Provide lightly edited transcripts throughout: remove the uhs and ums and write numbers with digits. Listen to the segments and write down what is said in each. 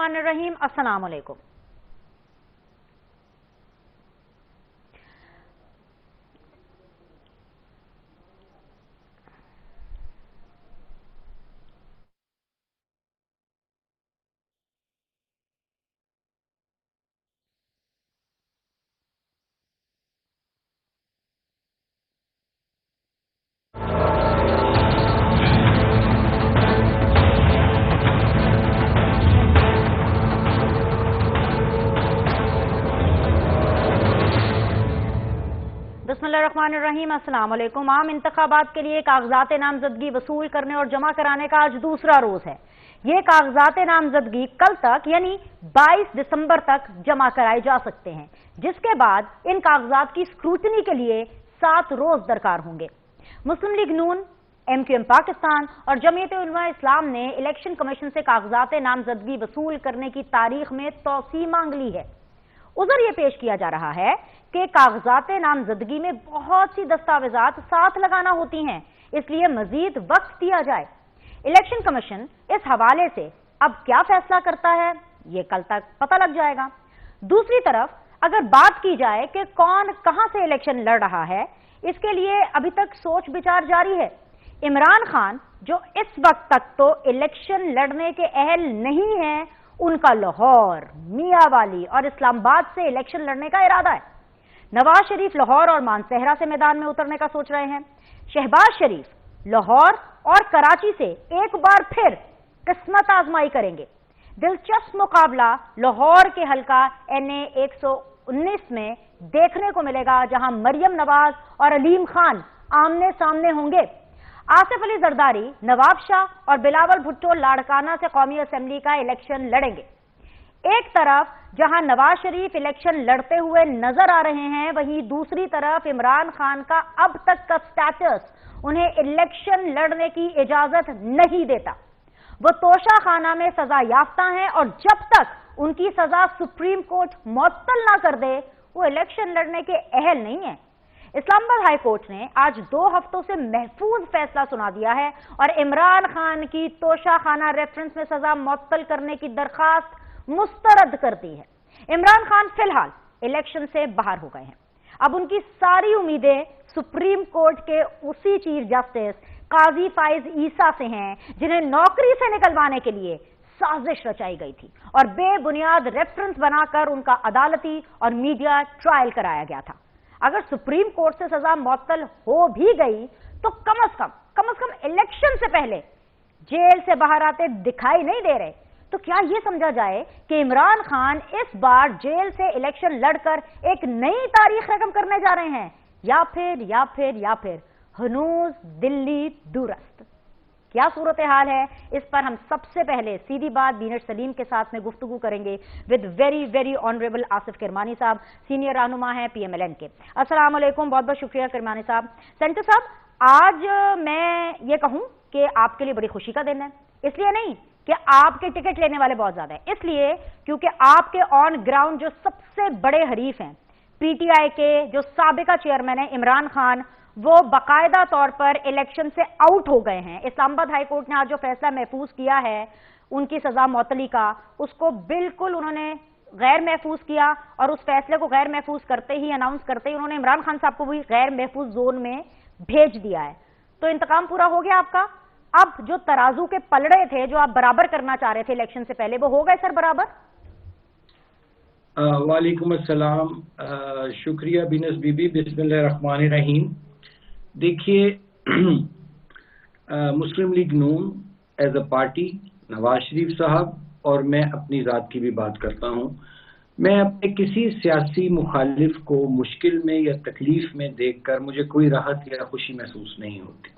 बिस्मिल्लाहिर्रहमानिर्रहीम। अस्सलाम वालेकुम। बिस्मिल्लाहिर्रहमानिर्रहीम। अस्सलाम वालेकुम। आम इंतखाबात के लिए कागजात नामजदगी वसूल करने और जमा कराने का आज दूसरा रोज है। ये कागजात नामजदगी कल तक यानी 22 दिसंबर तक जमा कराए जा सकते हैं, जिसके बाद इन कागजात की स्क्रूटनी के लिए 7 रोज दरकार होंगे। मुस्लिम लीग नून, MQM पाकिस्तान और जमीयत उलमा इस्लाम ने इलेक्शन कमीशन से कागजात नामजदगी वसूल करने की तारीख में तौसी मांग ली है। उधर यह पेश किया जा रहा है कि कागजात नामजदगी में बहुत सी दस्तावेजात साथ लगाना होती हैं, इसलिए मजीद वक्त दिया जाए। इलेक्शन कमीशन इस हवाले से अब क्या फैसला करता है, ये कल तक पता लग जाएगा। दूसरी तरफ अगर बात की जाए कि कौन कहां से इलेक्शन लड़ रहा है, इसके लिए अभी तक सोच विचार जारी है। इमरान खान जो इस वक्त तक तो इलेक्शन लड़ने के अहल नहीं है, उनका लाहौर, मियांवाली और इस्लामाबाद से इलेक्शन लड़ने का इरादा है। नवाज शरीफ लाहौर और मानसहरा से मैदान में उतरने का सोच रहे हैं। शहबाज शरीफ लाहौर और कराची से एक बार फिर किस्मत आजमाई करेंगे। दिलचस्प मुकाबला लाहौर के हलका NA 119 में देखने को मिलेगा, जहां मरियम नवाज और अलीम खान आमने सामने होंगे। आसिफ अली जरदारी, नवाब शाह और बिलावल भुट्टो लाड़काना से कौमी असेंबली का इलेक्शन लड़ेंगे। एक तरफ जहां नवाज शरीफ इलेक्शन लड़ते हुए नजर आ रहे हैं, वहीं दूसरी तरफ इमरान खान का अब तक का स्टेटस उन्हें इलेक्शन लड़ने की इजाजत नहीं देता। वो तोशा खाना में सजा याफ्ता हैं और जब तक उनकी सजा सुप्रीम कोर्ट मुअत्तल ना कर दे, वो इलेक्शन लड़ने के अहल नहीं है। इस्लामाबाद हाई कोर्ट ने आज 2 हफ्तों से महफूज फैसला सुना दिया है और इमरान खान की तोशा खाना रेफरेंस में सजा मुअत्तल करने की दरखास्त मुस्तरद कर दी है। इमरान खान फिलहाल इलेक्शन से बाहर हो गए हैं। अब उनकी सारी उम्मीदें सुप्रीम कोर्ट के उसी चीफ जस्टिस काजी फाइज ईसा से हैं, जिन्हें नौकरी से निकलवाने के लिए साजिश रचाई गई थी और बेबुनियाद रेफरेंस बनाकर उनका अदालती और मीडिया ट्रायल कराया गया था। अगर सुप्रीम कोर्ट से सजा मुअत्तल हो भी गई तो कम से कम इलेक्शन से पहले जेल से बाहर आते दिखाई नहीं दे रहे, तो क्या यह समझा जाए कि इमरान खान इस बार जेल से इलेक्शन लड़कर एक नई तारीख रकम करने जा रहे हैं, या फिर हनूज दिल्ली दूरस्त? क्या सूरत हाल है, इस पर हम सबसे पहले सीधी बात बीनट सलीम के साथ में गुफ्तगू करेंगे with very honourable Asif Kirmani साहब, सीनियर रहनुमा है PMLN के। अस्सलाम वालेकुम, बहुत बहुत शुक्रिया किरमानी साहब। सेंटर साहब, आज मैं ये कहूं कि आपके लिए बड़ी खुशी का दिन है। इसलिए नहीं कि आपके टिकट लेने वाले बहुत ज्यादा है, इसलिए क्योंकि आपके ऑन ग्राउंड जो सबसे बड़े हरीफ हैं, PTI के जो साबिका चेयरमैन है इमरान खान, वो बाकायदा तौर पर इलेक्शन से आउट हो गए हैं। इस्लामाबाद हाई कोर्ट ने आज जो फैसला महफूज किया है उनकी सजा मुअत्तली का, उसको बिल्कुल उन्होंने गैर महफूज किया और उस फैसले को गैर महफूज करते ही, अनाउंस करते ही उन्होंने इमरान खान साहब को भी गैर महफूज जोन में भेज दिया है। तो इंतकाम पूरा हो गया आपका। अब जो तराजू के पलड़े थे, जो आप बराबर करना चाह रहे थे इलेक्शन से पहले, वो हो गए सर बराबर? वालेकुम अस्सलाम, शुक्रिया बीनस बीबी। बिस्मिल्लाहिर्रहमानिर्रहीम। देखिए, Muslim League Noon as a party, Nawaz Sharif साहब और मैं अपनी ज़ात की भी बात करता हूँ, मैं अपने किसी सियासी मुखालिफ को मुश्किल में या तकलीफ में देखकर मुझे कोई राहत या खुशी महसूस नहीं होती,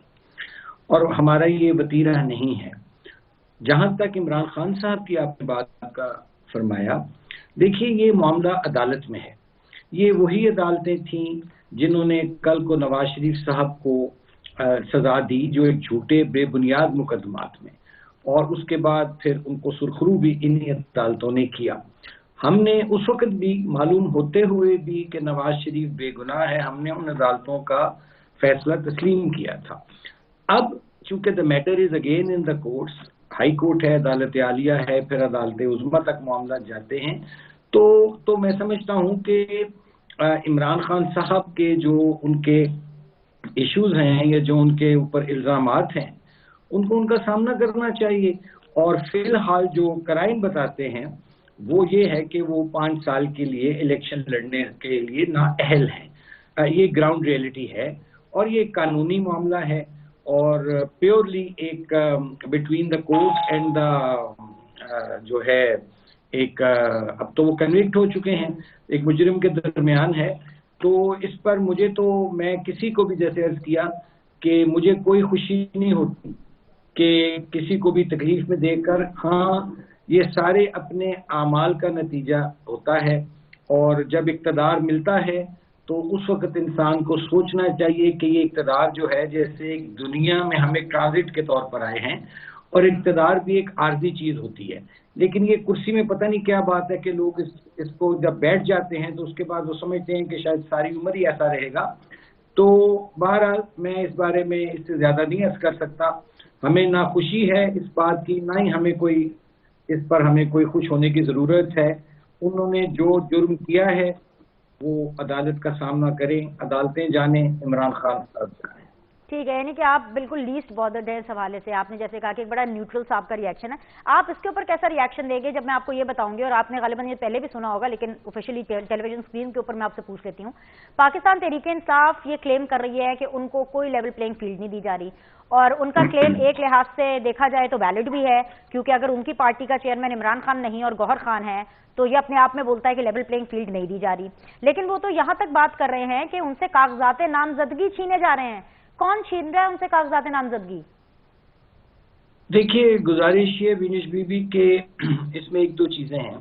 और हमारा ये वतीरा नहीं है। जहाँ तक इमरान खान साहब की आपने बात का फरमाया, देखिए ये मामला अदालत में है। ये वही अदालतें थीं जिन्होंने कल को नवाज शरीफ साहब को सजा दी, जो एक झूठे बेबुनियाद मुकदमात में, और उसके बाद फिर उनको सुरखरू भी इन्हीं अदालतों ने किया। हमने उस वक्त भी, मालूम होते हुए भी कि नवाज शरीफ बेगुनाह है, हमने उन अदालतों का फैसला तस्लीम किया था। अब चूंकि the matter is again in the courts, high court है, अदालत आलिया है, फिर अदालत उज़्मा तक मामला जाते हैं। तो मैं समझता हूँ कि इमरान खान साहब के जो उनके इश्यूज हैं या जो उनके ऊपर इल्ज़ामात हैं उनको उनका सामना करना चाहिए। और फिलहाल जो कराइन बताते हैं वो ये है कि वो 5 साल के लिए इलेक्शन लड़ने के लिए नाअहल हैं। ये ग्राउंड रियलिटी है और ये कानूनी मामला है और प्योरली एक between the court and the जो है एक अब तो वो कन्विक्ट हो चुके हैं, एक मुजरिम के दरमियान है। तो इस पर मुझे तो मैं किसी को भी जैसे अर्ज किया कि मुझे कोई खुशी नहीं होती कि किसी को भी तकलीफ में देकर, हाँ ये सारे अपने आमाल का नतीजा होता है और जब इक़्तिदार मिलता है तो उस वक्त इंसान को सोचना चाहिए कि ये इक़्तिदार जो है जैसे एक दुनिया में हम एक ट्रांजिट के तौर पर आए हैं और इक़्तिदार भी एक आर्जी चीज़ होती है। लेकिन ये कुर्सी में पता नहीं क्या बात है कि लोग इसको जब बैठ जाते हैं तो उसके बाद वो समझते हैं कि शायद सारी उम्र ही ऐसा रहेगा। तो बहरहाल मैं इस बारे में इससे ज़्यादा नहीं अर्ज कर सकता। हमें ना खुशी है इस बात की, ना ही हमें कोई इस पर हमें कोई खुश होने की ज़रूरत है। उन्होंने जो जुर्म किया है वो अदालत का सामना करें, अदालतें जाने, इमरान खान साहब जाने। ठीक है, यानी कि आप बिल्कुल लीस्ट बॉदर्ड है इस हवाले से। आपने जैसे कहा कि एक बड़ा न्यूट्रल सा आपका रिएक्शन है, आप इसके ऊपर कैसा रिएक्शन देंगे जब मैं आपको ये बताऊंगी? और आपने गालिबन ये पहले भी सुना होगा लेकिन ऑफिशियली टेलीविजन स्क्रीन के ऊपर मैं आपसे पूछ लेती हूँ। पाकिस्तान तहरीक इंसाफ ये क्लेम कर रही है कि उनको कोई लेवल प्लेइंग फील्ड नहीं दी जा रही और उनका क्लेम एक लिहाज से देखा जाए तो वैलिड भी है, क्योंकि अगर उनकी पार्टी का चेयरमैन इमरान खान नहीं और गौहर खान है तो ये अपने आप में बोलता है कि लेवल प्लेइंग फील्ड नहीं दी जा रही। लेकिन वो तो यहाँ तक बात कर रहे हैं कि उनसे कागजात नामजदगी छीने जा रहे हैं। कौन छीन रहा है उनसे कागजात नामजदगी? देखिए, गुजारिश ये विनिश बीबी के इसमें एक दो चीजें हैं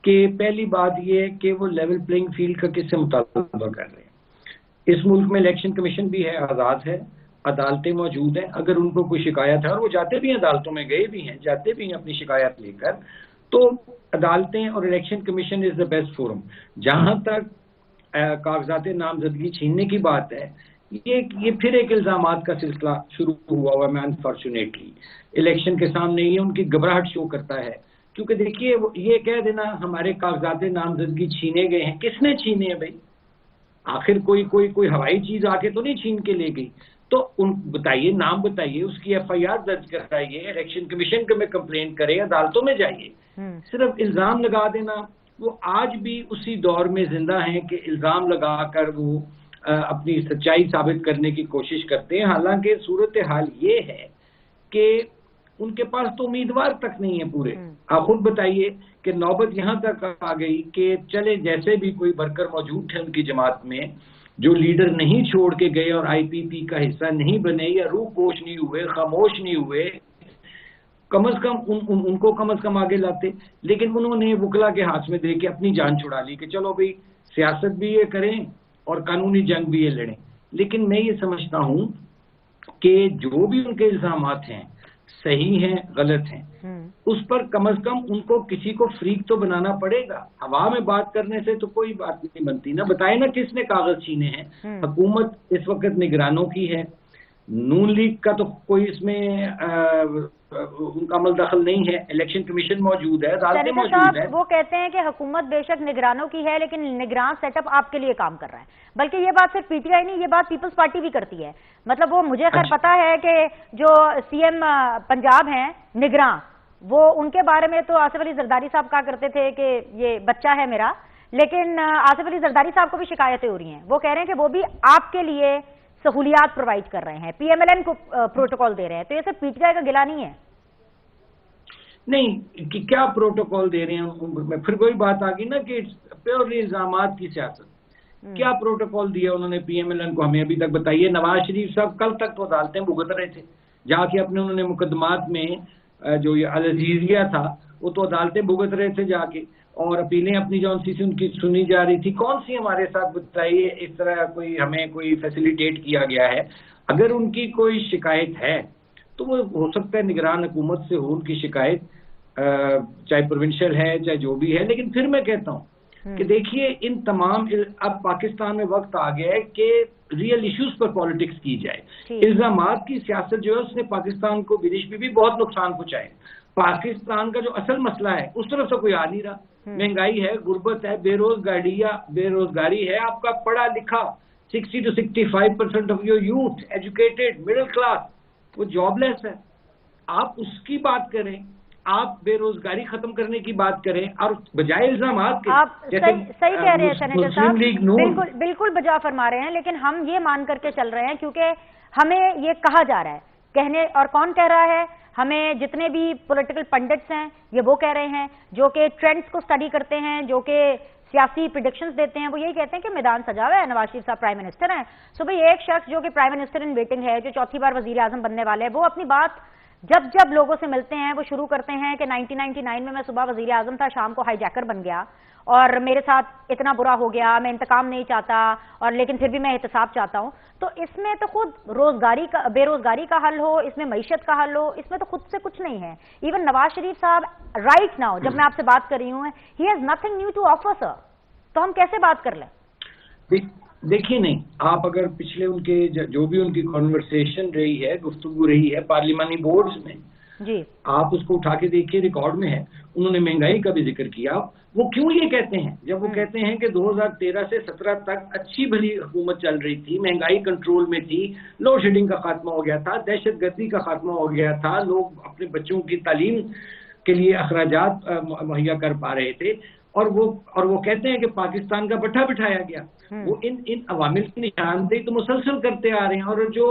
कि पहली बात ये है कि वो लेवल प्लेइंग फील्ड का किससे मुतालबा कर रहे हैं। इस मुल्क में इलेक्शन कमीशन भी है, आज़ाद है, अदालतें मौजूद हैं। अगर उनको कोई शिकायत है, और वो जाते भी हैं अदालतों में, गए भी हैं, जाते भी हैं अपनी शिकायत लेकर, तो अदालतें और election commission is the best forum. जहां तक कागजात नामजदगी छीनने की बात है, ये फिर एक इल्जामात का सिलसिला शुरू हुआ हुआ है। अनफॉर्चुनेटली इलेक्शन के सामने ये उनकी घबराहट शो करता है, क्योंकि देखिए ये कह देना हमारे कागजात नामजदगी छीने गए हैं, किसने छीने हैं भाई? आखिर कोई हवाई चीज आके तो नहीं छीन के ले गई। तो उन बताइए, नाम बताइए, उसकी एफआईआर दर्ज कराइए, इलेक्शन कमीशन में कंप्लेन करें, अदालतों में जाइए। सिर्फ इल्जाम लगा देना, वो आज भी उसी दौर में जिंदा हैं कि इल्जाम लगाकर वो अपनी सच्चाई साबित करने की कोशिश करते हैं। हालांकि सूरत हाल ये है कि उनके पास तो उम्मीदवार तक नहीं है पूरे। आप खुद बताइए कि नौबत यहां तक आ गई कि चले जैसे भी कोई वर्कर मौजूद थे उनकी जमात में जो लीडर नहीं छोड़ के गए और आईपीपी का हिस्सा नहीं बने या रूपोश नहीं हुए, खामोश नहीं हुए, कम अज कम उनको कम अज कम आगे लाते। लेकिन उन्होंने वकला के हाथ में दे के अपनी जान छुड़ा ली कि चलो भाई सियासत भी ये करें और कानूनी जंग भी ये लड़ें। लेकिन मैं ये समझता हूं कि जो भी उनके इल्जामात हैं सही हैं, गलत हैं, उस पर कम अज कम उनको किसी को फ्रीक तो बनाना पड़ेगा। हवा में बात करने से तो कोई बात नहीं बनती ना। बताए ना किसने कागज छीने हैं। हुकूमत इस वक्त निगरानों की है, नून लीग का तो कोई इसमें उनका अमल दखल नहीं है, इलेक्शन कमीशन मौजूद है, अदालतें मौजूद है। वो कहते हैं कि हुकूमत बेशक निगरानों की है लेकिन निगरान सेटअप आपके लिए काम कर रहा है। बल्कि ये बात सिर्फ पीटीआई नहीं, ये बात पीपल्स पार्टी भी करती है। मतलब वो मुझे खैर पता है कि जो सीएम पंजाब हैं निगरान, वो उनके बारे में तो आसिफ अली जरदारी साहब कहा करते थे कि ये बच्चा है मेरा, लेकिन आसिफ अली जरदारी साहब को भी शिकायतें हो रही हैं। वो कह रहे हैं कि वो भी आपके लिए सहूलियात प्रोवाइड कर रहे हैं, पीएमएलएन को प्रोटोकॉल दे रहे हैं। तो ये सिर्फ पीटीआई का गिला नहीं है। नहीं कि क्या प्रोटोकॉल दे रहे हैं, फिर कोई बात आ गई ना कि प्योरली इल्जामात की सियासत। क्या प्रोटोकॉल दिया उन्होंने पीएमएलएन को, हमें अभी तक बताइए। नवाज शरीफ साहब कल तक तो अदालतें भुगत रहे थे, जाके अपने उन्होंने मुकदमात में जो ये अल-अजीजिया था वो तो अदालतें भुगत रहे थे जाके, और अपीलें अपनी जौन सी उनकी सुनी जा रही थी। कौन सी हमारे साथ बताइए इस तरह कोई हमें कोई फैसिलिटेट किया गया है। अगर उनकी कोई शिकायत है तो वो हो सकता है निगरान हुकूमत से हो उनकी शिकायत, चाहे प्रोविंशियल है चाहे जो भी है। लेकिन फिर मैं कहता हूँ کہ دیکھیے ان تمام اب پاکستان میں وقت آ گیا ہے کہ ریئل ایشوز پر پالیٹکس کی جائے. الزامات کی سیاست جو ہے اس نے پاکستان کو بدش میں بھی بہت نقصان پہنچائے. پاکستان کا جو اصل مسئلہ ہے اس طرف سے کوئی آ نہیں رہا. مہنگائی ہے, غربت ہے, بے روزگاری ہے. آپ کا پڑھا لکھا 60 to 65% of your youth educated middle class وہ جاب لیس ہے. آپ اس کی بات کریں, آپ بے روزگاری ختم کرنے کی بات کریں, اور بجائے الزامات کے آپ صحیح کہہ رہے ہیں سینیٹر صاحب, بالکل بجا فرما رہے ہیں, لیکن ہم یہ مان کر کے چل رہے ہیں کیونکہ ہمیں یہ کہا جا رہا ہے کہنے, اور کون کہہ رہا ہے, ہمیں جتنے بھی پولیٹیکل پنڈٹس ہیں یہ وہ کہہ رہے ہیں جو کہ ٹرینڈز کو سٹڈی کرتے ہیں, جو کہ سیاسی پریڈکشنز دیتے ہیں, وہ یہی کہتے ہیں کہ میدان سجا ہوا ہے, نواز شریف صاحب پرائم منسٹر ہیں. سو بھئی ایک شخص جو کہ پرائم منسٹر ان ویٹنگ ہے, جو چوتھی بار وزیر اعظم بننے والے ہیں, وہ اپنی بات جب لوگوں سے ملتے ہیں وہ شروع کرتے ہیں کہ 1999 میں صبح وزیر اعظم تھا, شام کو ہائی جیکر بن گیا اور میرے ساتھ اتنا برا ہو گیا, میں انتقام نہیں چاہتا اور لیکن پھر بھی میں احتساب چاہتا ہوں. تو اس میں تو خود بے روزگاری کا حل ہو, اس میں معیشت کا حل ہو, اس میں تو خود سے کچھ نہیں ہے. ایون نواز شریف صاحب رائٹ ناؤ جب میں آپ سے بات کر رہی ہوں, he has nothing new to offer sir, تو ہم کیسے بات کر لیں؟ دیکھیے نہیں, آپ اگر پچھلے ان کے جو بھی ان کی کنورسیشن رہی ہے, گفتگو رہی ہے پارلیمانی بورڈز میں, جی آپ اس کو اٹھا کے دیکھیے, ریکارڈ میں ہے, انہوں نے مہنگائی کا بھی ذکر کیا. وہ کیوں یہ کہتے ہیں جب وہ کہتے ہیں کہ 2013 سے 17 تک اچھی بھلی حکومت چل رہی تھی, مہنگائی کنٹرول میں تھی, لوڈ شیڈنگ کا خاتمہ ہو گیا تھا, دہشت گردی کا خاتمہ ہو گیا تھا, لوگ اپنے بچوں کی تعلیم کے لیے اخراجات مہیا کر پا رہے تھے, اور وہ کہتے ہیں کہ پاکستان کا پٹھا بٹھایا گیا. وہ ان عوامل کی نشاندہی تو مسلسل کرتے آ رہے ہیں. اور جو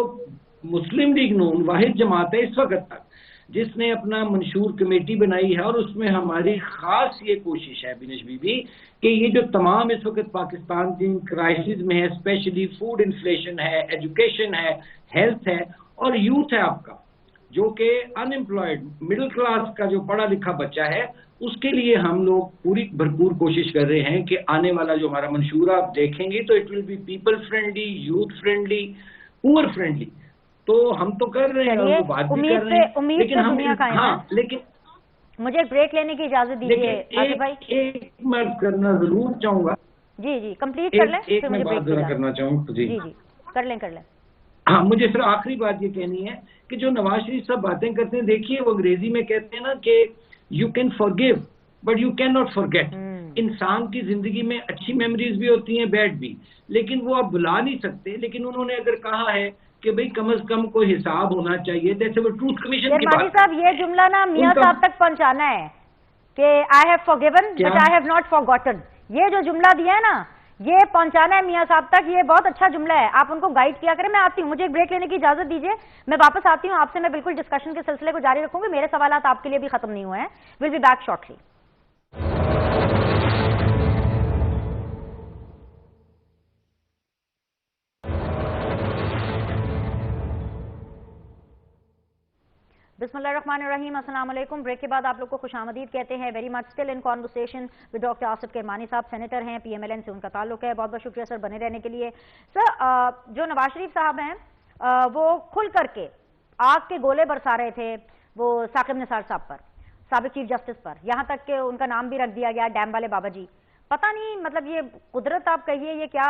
مسلم لیگ نون واحد جماعت ہے اس وقت تک جس نے اپنا منشور کمیٹی بنائی ہے, اور اس میں ہماری خاص یہ کوشش ہے بینش بی بی کہ یہ جو تمام اس وقت پاکستان جن کرائسس میں ہے, اسپیشلی فوڈ انفلیشن ہے, ایجوکیشن ہے, ہیلتھ ہے, اور یوتھ ہے آپ کا جو کہ ان امپلائڈ مڈل کلاس کا جو پڑھا لکھا بچہ ہے, اس کے لیے ہم لوگ پوری بھرپور کوشش کر رہے ہیں کہ آنے والا جو ہمارا منشورہ آپ دیکھیں گے تو it will be people friendly, youth friendly, poor friendly. تو ہم تو کر رہے ہیں, بات بھی کر رہے ہیں, لیکن ہم لیکن مجھے بریک لینے کی اجازت دیجیے آصف بھائی. ایک میں کرنا ضرور چاہوں گا. جی کمپلیٹ کر لیں, ایک میں بات ذرا کرنا چاہوں. جی کر لیں. ہاں, مجھے صرف آخری بات یہ کہنی ہے کہ جو نواز شریف صاحب باتیں کرتے ہیں, دیکھیے وہ انگریزی میں کہتے ہیں نا کہ you can forgive but you can not forget. انسان کی زندگی میں اچھی میموریز بھی ہوتی ہیں, بیڈ بھی, لیکن وہ آپ بھلا نہیں سکتے. لیکن انہوں نے اگر کہا ہے کہ بھئی کم از کم کوئی حساب ہونا چاہیے, جیسے وہ ٹروتھ کمیشن کی بات صاحب یہ جملہ نا میاں صاحب تک پہنچانا ہے کہ I have forgiven but I have not forgotten. یہ جو جملہ دیا ہے نا, یہ پہنچانا ہے میاں صاحب تک. یہ بہت اچھا جملہ ہے, آپ ان کو گائیڈ کیا کریں. میں آتی ہوں, مجھے ایک بریک لینے کی اجازت دیجیے, میں واپس آتی ہوں. آپ سے میں بالکل ڈسکشن کے سلسلے کو جاری رکھوں گی, میرے سوالات آپ کے لیے بھی ختم نہیں ہوئے ہیں. Will be back shortly. بسم اللہ الرحمن الرحیم. السلام علیکم. بریک کے بعد آپ لوگ کو خوش آمدید کہتے ہیں. Very much still in conversation with doctor Asif Kirmani صاحب, سینیٹر ہیں, پی ایم ایل این سے ان کا تعلق ہے. بہت بہت شکریہ سر بنے رہنے کے لیے. سر, جو نواز شریف صاحب ہیں وہ کھل کر کے آگ کے گولے برسا رہے تھے وہ ثاقب نثار صاحب پر, سابق چیف جسٹس پر, یہاں تک کہ ان کا نام بھی رکھ دیا گیا ڈیم والے بابا جی. پتہ نہیں مطلب یہ قدرت آپ کہیے یہ کیا.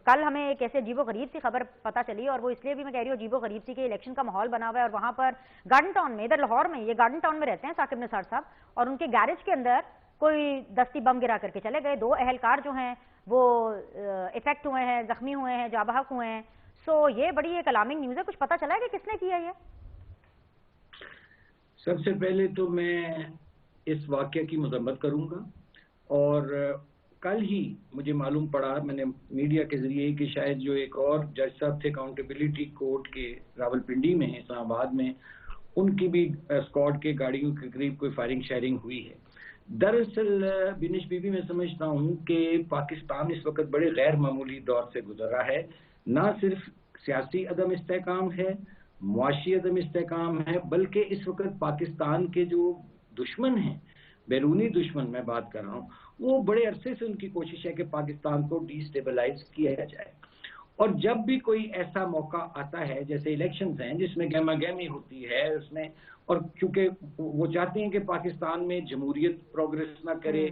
کل ہمیں ایک ایسے عجیب و غریب سی خبر پتہ چلی, اور وہ اس لیے بھی میں کہہ رہی ہوں عجیب و غریب سی کہ الیکشن کا ماحول بنا ہوا ہے, اور وہاں پر گارڈن ٹاؤن میں, ادھر لاہور میں, یہ گارڈن ٹاؤن میں رہتے ہیں ثاقب نثار صاحب, اور ان کے گیرج کے اندر کوئی دستی بم گرا کر کے چلے گئے. 2 اہلکار جو ہیں وہ افیکٹ ہوئے ہیں, زخمی ہوئے ہیں, جاں بحق ہوئے ہیں. سو یہ بڑی ایک الارمنگ نیوز ہے. کچھ پتہ چلا ہے کہ کس نے کیا یہ؟ سب سے پہلے تو میں اس واقعے کی مذمت کروں گا, اور کل ہی مجھے معلوم پڑا, میں نے میڈیا کے ذریعے, کہ شاید جو ایک اور جج صاحب تھے اکاؤنٹیبلٹی کورٹ کے راول پنڈی میں, اسلام آباد میں, ان کی بھی اسکواڈ کے گاڑیوں کے قریب کوئی فائرنگ شائرنگ ہوئی ہے. دراصل بینش بی بی میں سمجھتا ہوں کہ پاکستان اس وقت بڑے غیر معمولی دور سے گزر رہا ہے. نہ صرف سیاسی عدم استحکام ہے, معاشی عدم استحکام ہے, بلکہ اس وقت پاکستان کے جو دشمن ہیں, بیرونی دشمن میں بات کر رہا ہوں, وہ بڑے عرصے سے ان کی کوشش ہے کہ پاکستان کو ڈی اسٹیبلائز کیا جائے. اور جب بھی کوئی ایسا موقع آتا ہے جیسے الیکشنز ہیں جس میں گہما گہمی ہوتی ہے اس میں، اور کیونکہ وہ چاہتے ہیں کہ پاکستان میں جمہوریت پروگریس نہ کرے،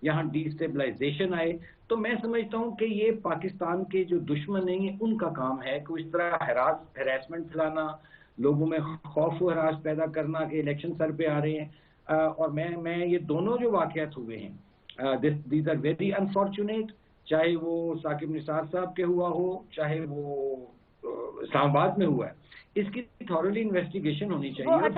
یہاں ڈی اسٹیبلائزیشن آئے، تو میں سمجھتا ہوں کہ یہ پاکستان کے جو دشمن ہیں ان کا کام ہے کہ اس طرح ہراسمنٹ پھیلانا، لوگوں میں خوف و ہراس پیدا کرنا کہ الیکشن سر پہ آ رہے ہیں. اور میں یہ دونوں جو واقعات ہوئے ہیں دیز آر ویری انفارچونیٹ، چاہے وہ ثاقب نثار صاحب کے ہوا ہو، چاہے وہ اسلام آباد میں ہوا ہے، اس کی تھورلی انویسٹیگیشن ہونی چاہیے.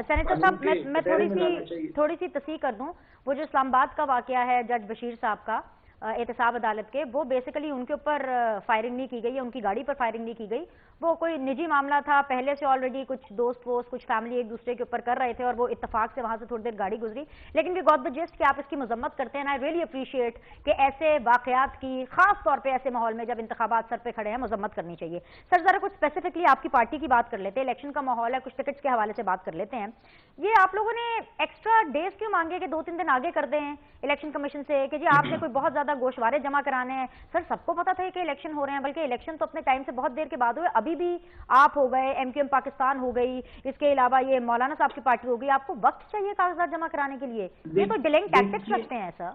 سینیٹر صاحب میں تھوڑی سی تصحیح کر دوں، وہ جو اسلام آباد کا واقعہ ہے جج بشیر صاحب کا احتساب عدالت کے، وہ بیسیکلی ان کے اوپر فائرنگ نہیں کی گئی، ان کی گاڑی پر فائرنگ نہیں کی گئی، وہ کوئی نجی معاملہ تھا، پہلے سے آلریڈی کچھ دوست ووست کچھ فیملی ایک دوسرے کے اوپر کر رہے تھے اور وہ اتفاق سے وہاں سے تھوڑی دیر گاڑی گزری. لیکن وی گاٹ دی جسٹ کہ آپ اس کی مذمت کرتے ہیں. آئی ریئلی اپریشیٹ کہ ایسے واقعات کی خاص طور پہ ایسے ماحول میں جب انتخابات سر پہ کھڑے ہیں مذمت کرنی چاہیے. سر ذرا کچھ اسپیسیفکلی آپ کی پارٹی کی بات کر لیتے ہیں، الیکشن کا ماحول ہے، کچھ ٹکٹس کے حوالے سے بات کر لیتے ہیں. یہ آپ لوگوں نے ایکسٹرا ڈیز کیوں مانگے کہ 2-3 دن آگے کر دیں الیکشن کمیشن سے کہ جی آپ نے کوئی بہت زیادہ گوشوارے جمع کرانے ہیں؟ سر سب کو پتا تھا کہ الیکشن ہو رہے ہیں، بلکہ الیکشن تو اپنے ٹائم سے بہت دیر کے بعد ہوئے. ابھی بھی آپ ہو گئے، ایم کیو ایم پاکستان ہو گئی، اس کے علاوہ یہ مولانا صاحب کی پارٹی ہو گئی، آپ کو وقت چاہیے کاغذات جمع کرانے کے لیے. یہ تو ڈیلنگ ٹیکٹکس لگتے ہیں سر.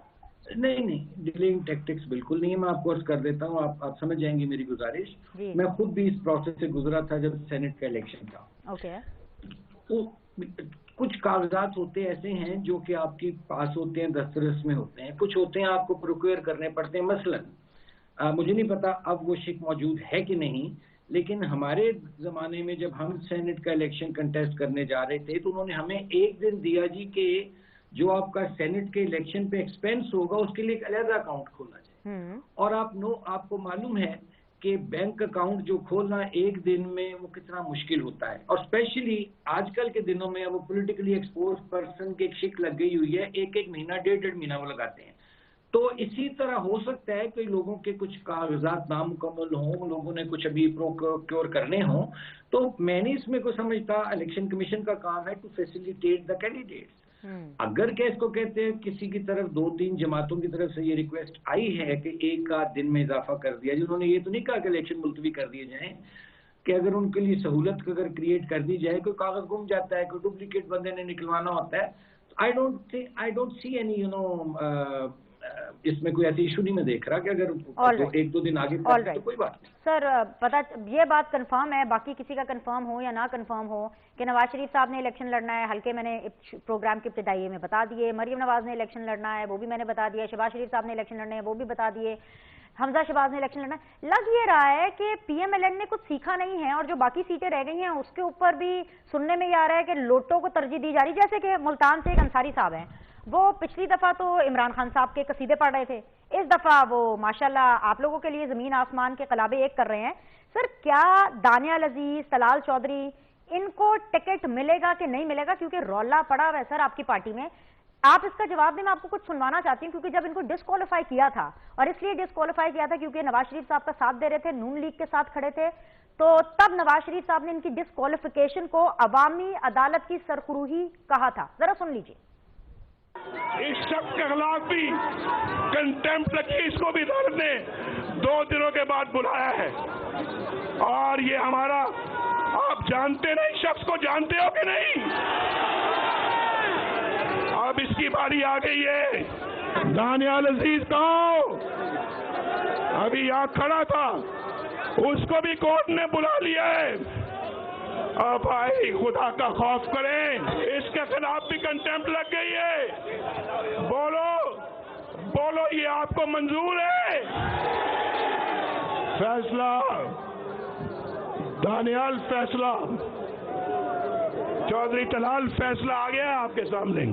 نہیں ڈیلنگ ٹیکٹکس بالکل نہیں ہے. میں آپ کو عرض کر دیتا ہوں، آپ سمجھ جائیں گے میری گزارش. میں خود بھی اس پروسیس سے گزرا تھا جب سینٹ کا الیکشن تھا. اوکے، کچھ کاغذات ہوتے ایسے ہیں جو کہ آپ کے پاس ہوتے ہیں، دسترس میں ہوتے ہیں، کچھ ہوتے ہیں آپ کو پروکیئر کرنے پڑتے ہیں. مثلا مجھے نہیں پتا اب وہ شک موجود ہے کہ نہیں، لیکن ہمارے زمانے میں جب ہم سینٹ کا الیکشن کنٹیسٹ کرنے جا رہے تھے تو انہوں نے ہمیں ایک دن دیا جی کہ جو آپ کا سینٹ کے الیکشن پہ ایکسپینس ہوگا اس کے لیے ایک علیحدہ اکاؤنٹ کھولنا چاہیے. اور آپ کو معلوم ہے کہ بینک اکاؤنٹ جو کھولنا ایک دن میں وہ کتنا مشکل ہوتا ہے، اور اسپیشلی آج کل کے دنوں میں وہ پولیٹیکلی ایکسپوز پرسن کی ایک شک لگ گئی ہوئی ہے، ایک مہینہ 1.5 مہینہ وہ لگاتے ہیں. تو اسی طرح ہو سکتا ہے کہ لوگوں کے کچھ کاغذات نامکمل ہوں، لوگوں نے کچھ ابھی پروکیور کرنے ہوں. تو میں نہیں اس میں کو سمجھتا، الیکشن کمیشن کا کام ہے ٹو فیسیلیٹیٹ دا کینڈیڈیٹس. اگر کہ اس کو کہتے ہیں کسی کی طرف 2-3 جماعتوں کی طرف سے یہ ریکویسٹ آئی ہے کہ ایک آدھ دن میں اضافہ کر دیا، جنہوں نے یہ تو نہیں کہا کہ الیکشن ملتوی کر دیے جائیں، کہ اگر ان کے لیے سہولت اگر کریٹ کر دی جائے، کوئی کاغذ گم جاتا ہے، کوئی ڈپلیکیٹ بندے نے نکلوانا ہوتا ہے، آئی ڈونٹ سی اینی اس میں کوئی ایسی ایشو نہیں میں دیکھ رہا کہ اگر 1-2 دن آگے تو کوئی بات نہیں. سر یہ بات کنفرم ہے، باقی کسی کا کنفرم ہو یا نہ کنفرم ہو، کہ نواز شریف صاحب نے الیکشن لڑنا ہے، حلقے میں نے پروگرام کی ابتدائی میں بتا دیے، مریم نواز نے الیکشن لڑنا ہے وہ بھی میں نے بتا دیا، شہباز شریف صاحب نے الیکشن لڑنا ہے وہ بھی بتا دیے، حمزہ شہباز نے الیکشن لڑنا ہے. لگ یہ رہا ہے کہ پی ایم ایل این نے کچھ سیکھا نہیں ہے، اور جو باقی سیٹیں رہ گئی ہیں اس کے اوپر بھی سننے میں یہ آ رہا ہے کہ لوٹوں کو ترجیح دی جا رہی. جیسے کہ ملتان سے ایک انصاری صاحب ہیں، وہ پچھلی دفعہ تو عمران خان صاحب کے قصیدے پڑھ رہے تھے، اس دفعہ وہ ماشاءاللہ آپ لوگوں کے لیے زمین آسمان کے قلابے ایک کر رہے ہیں. سر کیا دانیال عزیز، طلال چودھری، ان کو ٹکٹ ملے گا کہ نہیں ملے گا؟ کیونکہ رولا پڑا ہوا ہے سر آپ کی پارٹی میں. آپ اس کا جواب دیں، میں آپ کو کچھ سنوانا چاہتی ہوں، کیونکہ جب ان کو ڈسکوالیفائی کیا تھا، اور اس لیے ڈسکوالیفائی کیا تھا کیونکہ نواز شریف صاحب کا ساتھ دے رہے تھے، نون لیگ کے ساتھ کھڑے تھے، تو تب نواز شریف صاحب نے ان کی ڈسکوالیفیکیشن کو عوامی عدالت کی سرخروہی کہا تھا. ذرا سن لیجیے. اس شخص کے خلاف بھی کنٹمپٹ کی، اس کو بھی عدالت نے 2 دنوں کے بعد بلایا ہے. اور یہ ہمارا، آپ جانتے نہیں شخص کو، جانتے ہو کہ نہیں؟ اب اس کی باری آ گئی ہے. دانیال عزیز کو ابھی یہاں کھڑا تھا، اس کو بھی کورٹ نے بلا لیا ہے. اب بھائی خدا کا خوف کریں، اس کے خلاف بھی کنٹمپٹ لگ گئی ہے. بولو یہ آپ کو منظور ہے؟ فیصلہ دانیال، فیصلہ چودھری طلال، فیصلہ آ گیا آپ کے سامنے.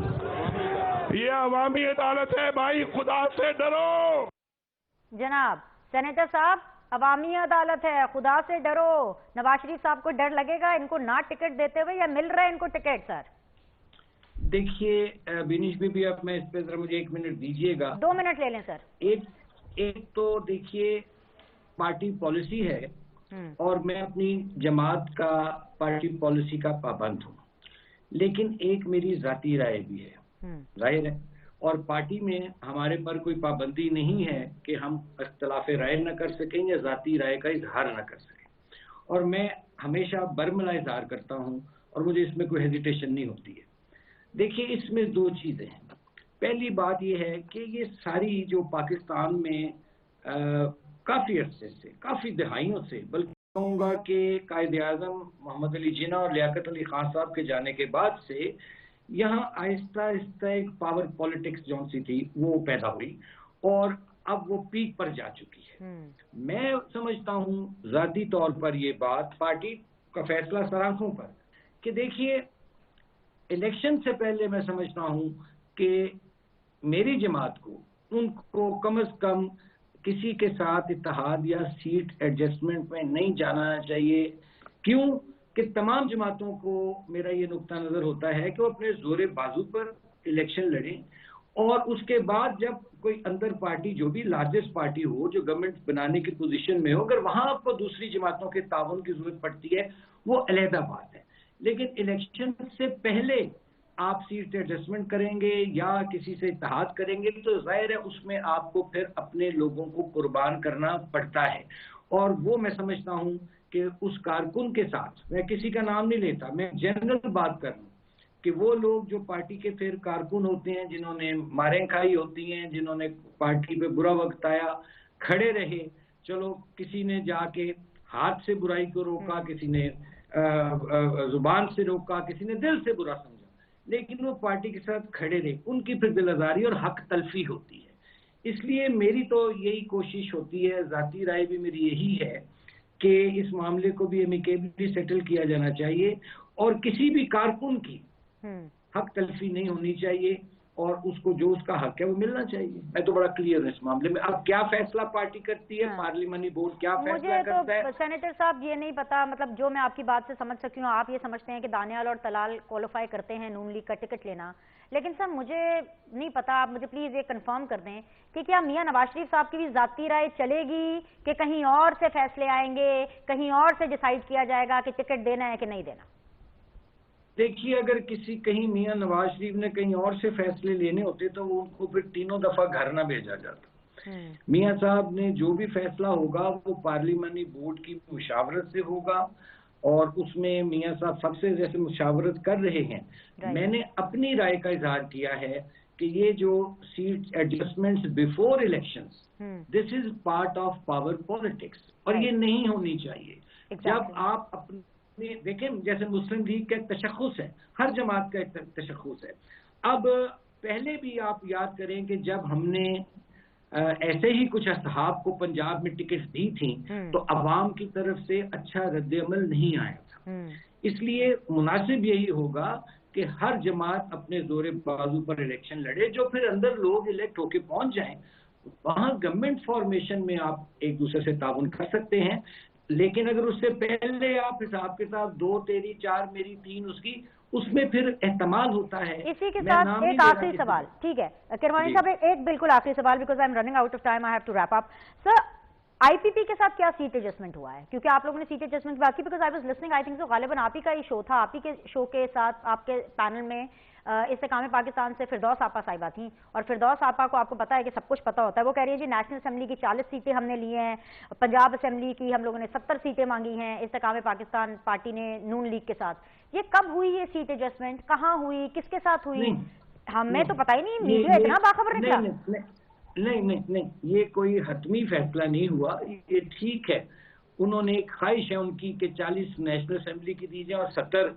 یہ عوامی عدالت ہے بھائی، خدا سے ڈرو. جناب سینیٹر صاحب، عوامی عدالت ہے، خدا سے ڈرو. نواز شریف صاحب کو ڈر لگے گا ان کو نہ ٹکٹ دیتے ہوئے، یا مل رہا ہے ان کو ٹکٹ؟ سر دیکھیے بینیش بھی اب میں اس پہ ذرا مجھے 1 منٹ دیجیے گا. 2 منٹ لے لیں سر. ایک تو دیکھیے پارٹی پالیسی ہے، اور میں اپنی جماعت کا پارٹی پالیسی کا پابند ہوں، لیکن ایک میری ذاتی رائے بھی ہے. ظاہر ہے اور پارٹی میں ہمارے پر کوئی پابندی نہیں ہے کہ ہم اختلاف رائے نہ کر سکیں یا ذاتی رائے کا اظہار نہ کر سکیں، اور میں ہمیشہ برملا اظہار کرتا ہوں اور مجھے اس میں کوئی ہیزیٹیشن نہیں ہوتی ہے۔ دیکھیے، اس میں دو چیزیں ہیں۔ پہلی بات یہ ہے کہ یہ ساری جو پاکستان میں کافی عرصے سے، کافی دہائیوں سے، بلکہ کہوں گا کہ قائد اعظم محمد علی جناح اور لیاقت علی خان صاحب کے جانے کے بعد سے یہاں آہستہ آہستہ ایک پاور پالیٹکس جون سی تھی وہ پیدا ہوئی اور اب وہ پیک پر جا چکی ہے۔ میں سمجھتا ہوں ذاتی طور پر یہ بات پارٹی کا فیصلہ سرآنکھوں پر کہ دیکھیے، الیکشن سے پہلے میں سمجھتا ہوں کہ میری جماعت کو، ان کو کم از کم کسی کے ساتھ اتحاد یا سیٹ ایڈجسٹمنٹ میں نہیں جانا چاہیے۔ کیوں کہ تمام جماعتوں کو میرا یہ نقطہ نظر ہوتا ہے کہ وہ اپنے زور بازو پر الیکشن لڑیں، اور اس کے بعد جب کوئی اندر پارٹی جو بھی لارجسٹ پارٹی ہو، جو گورنمنٹ بنانے کی پوزیشن میں ہو، اگر وہاں آپ کو دوسری جماعتوں کے تعاون کی ضرورت پڑتی ہے وہ علیحدہ بات ہے، لیکن الیکشن سے پہلے آپ سیٹ ایڈجسٹمنٹ کریں گے یا کسی سے اتحاد کریں گے تو ظاہر ہے اس میں آپ کو پھر اپنے لوگوں کو قربان کرنا پڑتا ہے۔ اور وہ میں سمجھتا ہوں کہ اس کارکن کے ساتھ، میں کسی کا نام نہیں لیتا، میں جنرل بات کر رہا ہوں، کہ وہ لوگ جو پارٹی کے پھر کارکن ہوتے ہیں، جنہوں نے ماریں کھائی ہوتی ہیں، جنہوں نے پارٹی پہ برا وقت آیا کھڑے رہے، چلو کسی نے جا کے ہاتھ سے برائی کو روکا، کسی نے زبان سے روکا، کسی نے دل سے برا سمجھا، لیکن وہ پارٹی کے ساتھ کھڑے رہے، ان کی پھر دل آزاری اور حق تلفی ہوتی ہے۔ اس لیے میری تو یہی کوشش ہوتی ہے، ذاتی رائے بھی میری یہی ہے کہ اس معاملے کو بھی ایمیکیبلی سیٹل کیا جانا چاہیے اور کسی بھی کارکن کی حق تلفی نہیں ہونی چاہیے، اور اس کو جو اس کا حق ہے وہ ملنا چاہیے۔ میں تو بڑا کلیئر ہوں اس معاملے میں۔ اب کیا فیصلہ پارٹی کرتی ہے، پارلیمانی بورڈ کیا فیصلہ کرتا ہے، مجھے تو سینیٹر صاحب یہ نہیں پتا، مطلب جو میں آپ کی بات سے سمجھ سکتی ہوں، آپ یہ سمجھتے ہیں کہ دانیال اور طلال کوالیفائی کرتے ہیں نون لیگ کا ٹکٹ لینا، لیکن سر مجھے نہیں پتا، آپ مجھے پلیز یہ کنفرم کر دیں کہ کیا میاں نواز شریف صاحب کی بھی ذاتی رائے چلے گی کہ کہیں اور سے فیصلے آئیں گے، کہیں اور سے ڈیسائیڈ کیا جائے گا کہ ٹکٹ دینا ہے کہ نہیں دینا؟ دیکھیے، اگر کہیں میاں نواز شریف نے کہیں اور سے فیصلے لینے ہوتے تو ان کو پھر تینوں دفعہ گھر نہ بھیجا جاتا۔ میاں صاحب نے جو بھی فیصلہ ہوگا وہ پارلیمانی بورڈ کی مشاورت سے ہوگا، اور اس میں میاں صاحب سب سے جیسے مشاورت کر رہے ہیں۔ میں نے اپنی رائے کا اظہار کیا ہے کہ یہ جو seat adjustments before elections, this is part of power politics, اور یہ نہیں ہونی چاہیے۔ جب آپ اپنے دیکھیں، جیسے مسلم لیگ کا ایک تشخص ہے، ہر جماعت کا ایک تشخص ہے۔ اب پہلے بھی آپ یاد کریں کہ جب ہم نے ایسے ہی کچھ اصحاب کو پنجاب میں ٹکٹ دی تھیں تو عوام کی طرف سے اچھا رد عمل نہیں آیا تھا۔ اس لیے مناسب یہی ہوگا کہ ہر جماعت اپنے زور بازو پر الیکشن لڑے، جو پھر اندر لوگ الیکٹ ہو کے پہنچ جائیں، وہاں گورنمنٹ فارمیشن میں آپ ایک دوسرے سے تعاون کر سکتے ہیں۔ لیکن اگر اس سے پہلے آپ حساب کے ساتھ 2 تیری 4 میری 3 اس کی، اس میں پھر احتمال ہوتا ہے۔ اسی کے ساتھ ایک آخری سوال، ٹھیک ہے کرمانی صاحب، ایک بالکل آخری سوال، because I am running out of time, I have to wrap up. Sir, I P P کے ساتھ کیا سیٹ ایڈجسٹمنٹ ہوا ہے؟ کیونکہ آپ لوگوں نے سیٹ ایڈجسٹمنٹ بات کی، because I was listening, I think so غالباً آپ ہی کا یہ شو تھا، آپ ہی کے شو کے ساتھ آپ کے پینل میں استحکام پاکستان سے فردوس آپا صاحبہ تھیں، اور فردوس آپا کو آپ کو پتا ہے کہ سب کچھ پتا ہوتا ہے۔ وہ کہہ رہی ہے جی نیشنل اسمبلی کی 40 سیٹیں ہم نے لی ہیں، پنجاب اسمبلی کی ہم لوگوں نے 70 سیٹیں مانگی ہیں استحکام پاکستان پارٹی نے نون لیگ کے ساتھ۔ یہ کب ہوئی یہ سیٹ ایڈجسٹمنٹ، کہاں ہوئی، کس کے ساتھ ہوئی؟ ہمیں تو پتہ ہی نہیں، میڈیا اتنا باخبر نکلا۔ نہیں، یہ کوئی حتمی فیصلہ نہیں ہوا، یہ ٹھیک ہے، انہوں نے ایک خواہش ہے ان کی کہ 40 نیشنل اسمبلی کی دی جائے اور 70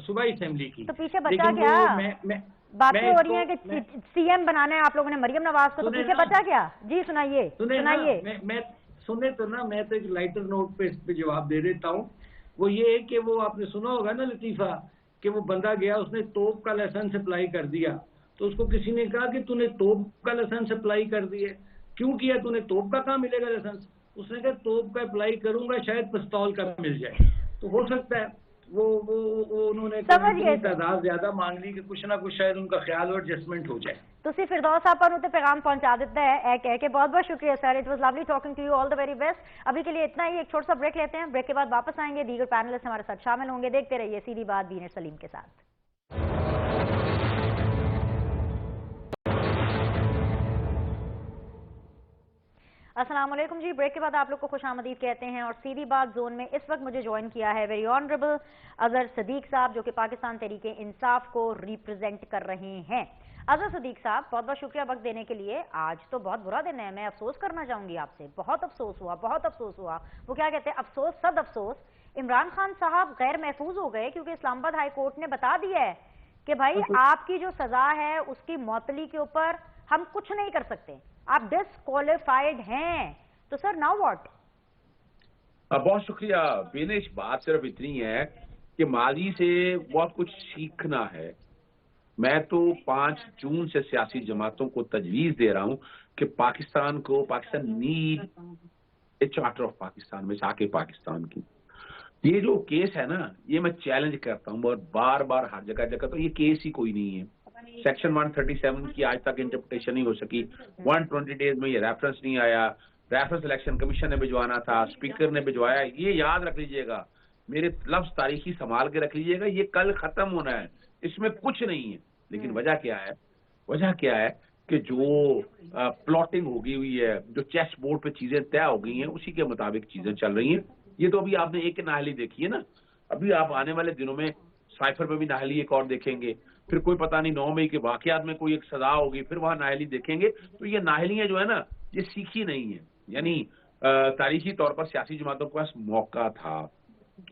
صوبائی اسمبلی کی، تو پیچھے بچا کیا؟ باتیں ہو رہی ہیں کہ سی ایم بنانا ہے آپ لوگوں نے مریم نواز کو، تو پیچھے بچا کیا؟ جی سنائیے۔ میں سنے تو نا، میں تو ایک لائٹر نوٹ پہ اس پہ جواب دے دیتا ہوں۔ وہ یہ ہے کہ وہ آپ نے سنا ہوگا نا لطیفہ، کہ وہ بندہ گیا، اس نے توپ کا لائسنس اپلائی کر دیا، تو اس کو کسی نے کہا کہ تو نے توپ کا لائسنس اپلائی کر دیا، کیوں کیا؟ تو نے توپ کا کہاں ملے گا لائسنس؟ اس نے کہا توپ کا اپلائی کروں گا شاید پستول کا مل جائے۔ تو ہو سکتا ہے وہ انہوں نے تعداد زیادہ مانگ لی کہ کچھ نہ کچھ شاید ان کا خیال اور ایڈجسٹمنٹ ہو جائے۔ تسی فردوس آپ پر پیغام پہنچا دیتا ہے کہہ کے، بہت بہت شکریہ sir, it was lovely talking to you, all the very best. ابھی کے لیے اتنا ہی، ایک چھوٹا سا بریک لیتے ہیں، بریک کے بعد واپس آئیں گے، دیگر پینلسٹ ہمارے ساتھ شامل ہوں گے۔ دیکھتے رہیے سیدھی بات بینر سلیم کے ساتھ۔ अस्सलाम वालेकुम जी, ब्रेक के बाद आप लोग को खुश आमदीद कहते हैं और सीधी बात जोन में इस वक्त मुझे ज्वाइन किया है वेरी ऑनरेबल अजहर सदीक साहब, जो कि पाकिस्तान तहरीक इंसाफ को रिप्रेजेंट कर रहे हैं। अजहर सदीक साहब, बहुत बहुत शुक्रिया वक्त देने के लिए। आज तो बहुत बुरा दिन है, मैं अफसोस करना चाहूंगी आपसे। बहुत अफसोस हुआ, बहुत अफसोस हुआ। वो क्या कहते हैं, अफसोस सद अफसोस। इमरान खान साहब गैर महफूज हो गए क्योंकि इस्लामाबाद हाई कोर्ट ने बता दिया है कि भाई आपकी जो सजा है उसकी मौतली के ऊपर हम कुछ नहीं कर सकते, आप डिस्क्वालिफाइड हैं। तो सर नाउ व्हाट? बहुत शुक्रिया बेनिश। बात सिर्फ इतनी है कि माजी से बहुत कुछ सीखना है। मैं तो 5 जून से सियासी जमातों को तजवीज दे रहा हूं कि Pakistan need a charter of Pakistan, मिसाक पाकिस्तान की। ये जो केस है ना, ये मैं चैलेंज करता हूं बहुत बार बार हर जगह, तो ये केस ही कोई नहीं है। सेक्शन 137 की आज तक इंटरप्रिटेशन नहीं हो सकी। 120 डेज में ये रेफरेंस नहीं आया। रेफरेंस इलेक्शन कमीशन ने भिजवाना था, स्पीकर ने भिजवाया। ये याद रख लीजिएगा, मेरे लफ्ज तारीखी संभाल के रख लीजिएगा, ये कल खत्म होना है, इसमें कुछ नहीं है। लेकिन वजह क्या है? वजह क्या है कि जो प्लॉटिंग होगी हुई है, जो चेस बोर्ड पे चीजें तय हो गई हैं, उसी के मुताबिक चीजें चल रही हैं। ये तो अभी आपने एक नाहली देखी है ना, अभी आप आने वाले दिनों में साइफर पे भी नाहली एक और देखेंगे, फिर कोई पता नहीं 9 मई के वाकयात में कोई एक सजा होगी, फिर वहां नाहली देखेंगे। तो ये नाहलियां जो है ना, ये सीखी नहीं है। यानी तारीखी तौर पर सियासी जमातों के पास मौका था,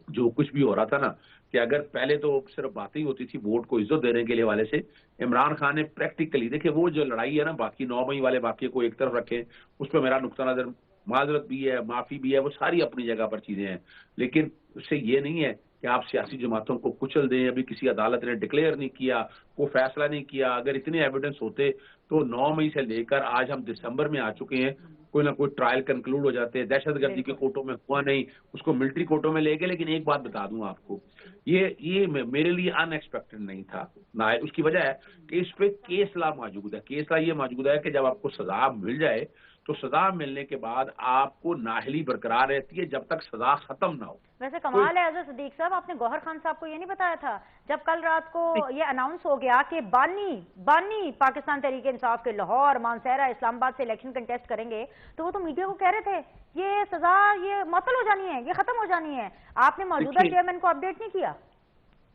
जो कुछ भी हो रहा था ना, कि अगर पहले तो सिर्फ बातें ही होती थी वोट को इज्जत देने के लिए वाले से, इमरान खान ने प्रैक्टिकली देखिए वो जो लड़ाई है ना, बाकी 9 मई वाले वाकये को एक तरफ रखें, उस पर मेरा नुक्ता नजर माजरत भी है, माफी भी है, वो सारी अपनी जगह पर चीजें हैं। लेकिन उससे ये नहीं है कि आप सियासी जमातों को कुचल दें। अभी किसी अदालत ने डिक्लेयर नहीं किया, वो फैसला नहीं किया। अगर इतने एविडेंस होते तो 9 मई से लेकर आज हम दिसंबर में आ चुके हैं, कोई ना कोई ट्रायल कंक्लूड हो जाते हैं। दहशतगर्दी के कोर्टों में हुआ नहीं, उसको मिलिट्री कोर्टों में ले गए। लेकिन एक बात बता दूं आपको, ये मेरे लिए अनएक्सपेक्टेड नहीं था ना। उसकी वजह है कि इस पे केस लॉ मौजूद है। केस लॉ ये मौजूद है कि जब आपको सजा मिल जाए तो सजा मिलने के बाद आपको नाहली बरकरार रहती है जब तक सजा खत्म ना हो। वैसे कमाल है अजहर सदीक साहब, आपने गौहर खान साहब को ये नहीं बताया था जब कल रात को ये अनाउंस हो गया कि बानी पाकिस्तान तहरीक इंसाफ के लाहौर, मानसहरा, इस्लामाबाद से इलेक्शन कंटेस्ट करेंगे, तो वो तो मीडिया को कह रहे थे ये सजा ये मुअत्तल हो जानी है, ये खत्म हो जानी है। आपने मौजूदा चेयरमैन को अपडेट नहीं किया?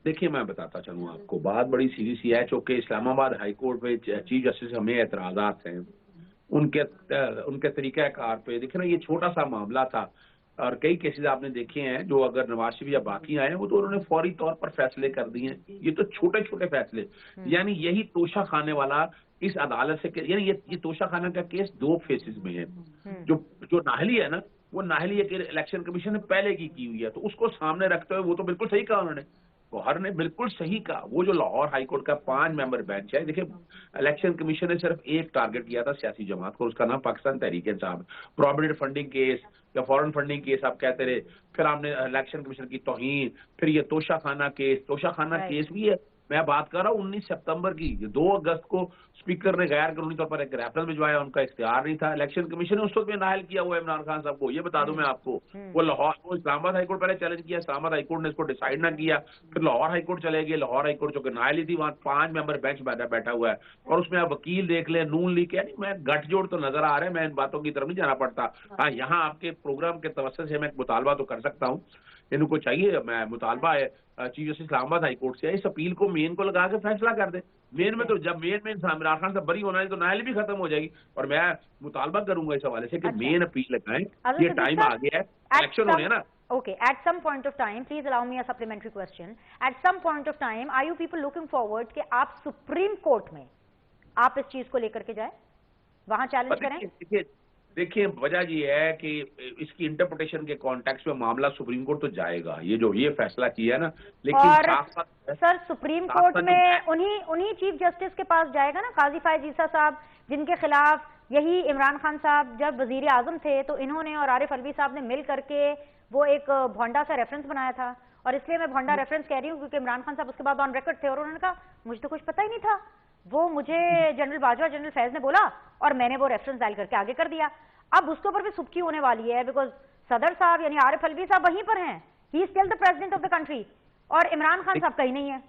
देखिए मैं बताता चलूँ आपको, बात बड़ी सीधी सी है। चूंकि इस्लामाबाद हाई कोर्ट पे चीफ जस्टिस हमें एतराजात हैं उनके तरीक़ाकार पे। देखिए ना, ये छोटा सा मामला था और कई केसेस आपने देखे हैं जो अगर नवाज शरीफ या बाकी आए हैं वो तो उन्होंने फौरी तौर पर फैसले कर दिए हैं। ये तो छोटे छोटे फैसले, यानी यही तोशा खाने वाला इस अदालत से, यानी ये तोशा खाने का केस 2 फेसेस में है। जो नाहली है ना, वो नाहली है कि इलेक्शन कमीशन ने पहले की हुई है, तो उसको सामने रखते हुए वो तो बिल्कुल सही कहा उन्होंने, गौहर ने बिल्कुल सही कहा। वो जो लाहौर हाई कोर्ट का 5 मेंबर बेंच है, देखिए इलेक्शन कमीशन ने सिर्फ एक टारगेट किया था सियासी जमात को, उसका नाम Pakistan Tehreek Insaf. Provident funding case या फॉरेन फंडिंग केस आप कहते रहे, फिर आपने इलेक्शन कमीशन की तौहीन, फिर ये तोशा खाना केस भी है। मैं बात कर रहा हूँ 19 सितंबर की। 2 अगस्त को स्पीकर ने गैर कानूनी तौर पर एक रेफरेंस भिजवाया, उनका इख्तियार नहीं था। इलेक्शन कमीशन ने उस वक्त में नाहल किया हुआ इमरान खान साहब को, ये बता दूं मैं आपको। वो लाहौर को इस्लामाबाद हाईकोर्ट पहले चैलेंज किया, इस्लामाबाद हाईकोर्ट ने इसको डिसाइड ना किया, फिर लाहौर हाईकोर्ट चले गए। लाहौर हाईकोर्ट जो कि नाहली थी, वहाँ 5 मेंबर बेंच बैठा हुआ है और उसमें आप वकील देख लें, नून लीग, यानी मैं गठजोड़ तो नजर आ रहे हैं। मैं इन बातों की तरफ नहीं जाना पड़ता। हाँ, यहाँ आपके प्रोग्राम के तवज्जो से मैं एक मुतालबा तो कर सकता हूँ, इनको चाहिए, मैं मुतालबा है chief justice Islamabad high court से, इस अपील को मेन को लगा के फैसला कर दे। मेन में तो जब मेन में इमरान खान से बरी होना है तो नाहली भी खत्म हो जाएगी। और मैं मुतालबा करूंगा इस हवाले से कि मेन अपील लगाएं। ये टाइम आ गया है, इलेक्शन होने हैं ना। Okay, at some point of time, please allow me a supplementary question. At some point of time, are you people looking forward कि आप सुप्रीम कोर्ट में आप इस चीज को लेकर के जाए, वहां चैलेंज करें? देखिए वजह ये है कि इसकी इंटरप्रिटेशन के कॉन्टेक्स्ट में मामला सुप्रीम कोर्ट तो जाएगा, ये जो ये फैसला किया है ना। लेकिन और सर सुप्रीम कोर्ट में उन्हीं चीफ जस्टिस के पास जाएगा ना, काजी फायज ईसा साहब, जिनके खिलाफ यही इमरान खान साहब जब वजीर आजम थे तो इन्होंने और आरिफ अलवी साहब ने मिल करके वो एक भोंडा सा रेफरेंस बनाया था। और इसलिए मैं भोंडा रेफरेंस कह रही हूँ क्योंकि इमरान खान साहब उसके बाद ऑन रिकॉर्ड थे और उन्होंने कहा मुझे तो कुछ पता ही नहीं था, वो मुझे जनरल बाजवा जनरल फैज ने बोला और मैंने वो रेफरेंस डायल करके आगे कर दिया। अब उसके ऊपर भी सुबकी होने वाली है बिकॉज सदर साहब यानी आरिफ अलवी साहब वहीं पर हैं, he is still the president of the country और इमरान खान साहब कहीं नहीं है।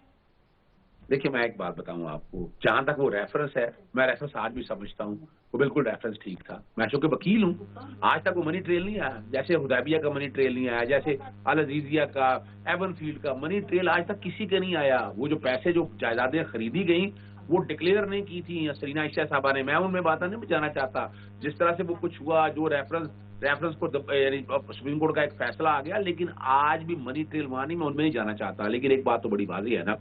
देखिए मैं एक बात बताऊं आपको, जहां तक वो रेफरेंस है, मैं रेफरेंस आज भी समझता हूं, वो बिल्कुल रेफरेंस ठीक था। मैं चूंकि वकील हूं, आज तक वो मनी ट्रेल नहीं आया, जैसे हुदैबिया का मनी ट्रेल नहीं आया, जैसे अल अजीजिया का, एवन फील्ड का मनी ट्रेल आज तक किसी के नहीं आया। वो जो पैसे, जो जायदादें खरीदी गई, वो डिक्लेयर नहीं की थी सरीना आयशा साहबा ने। मैं उनमें बात नहीं जाना चाहता, जिस तरह से वो कुछ हुआ, जो रेफरेंस को यानी सुप्रीम कोर्ट का एक फैसला आ गया, लेकिन आज भी मनी ट्रेल वहां नहीं, मैं उनमें नहीं जाना चाहता। लेकिन एक बात तो बड़ी वाज़ेह है ना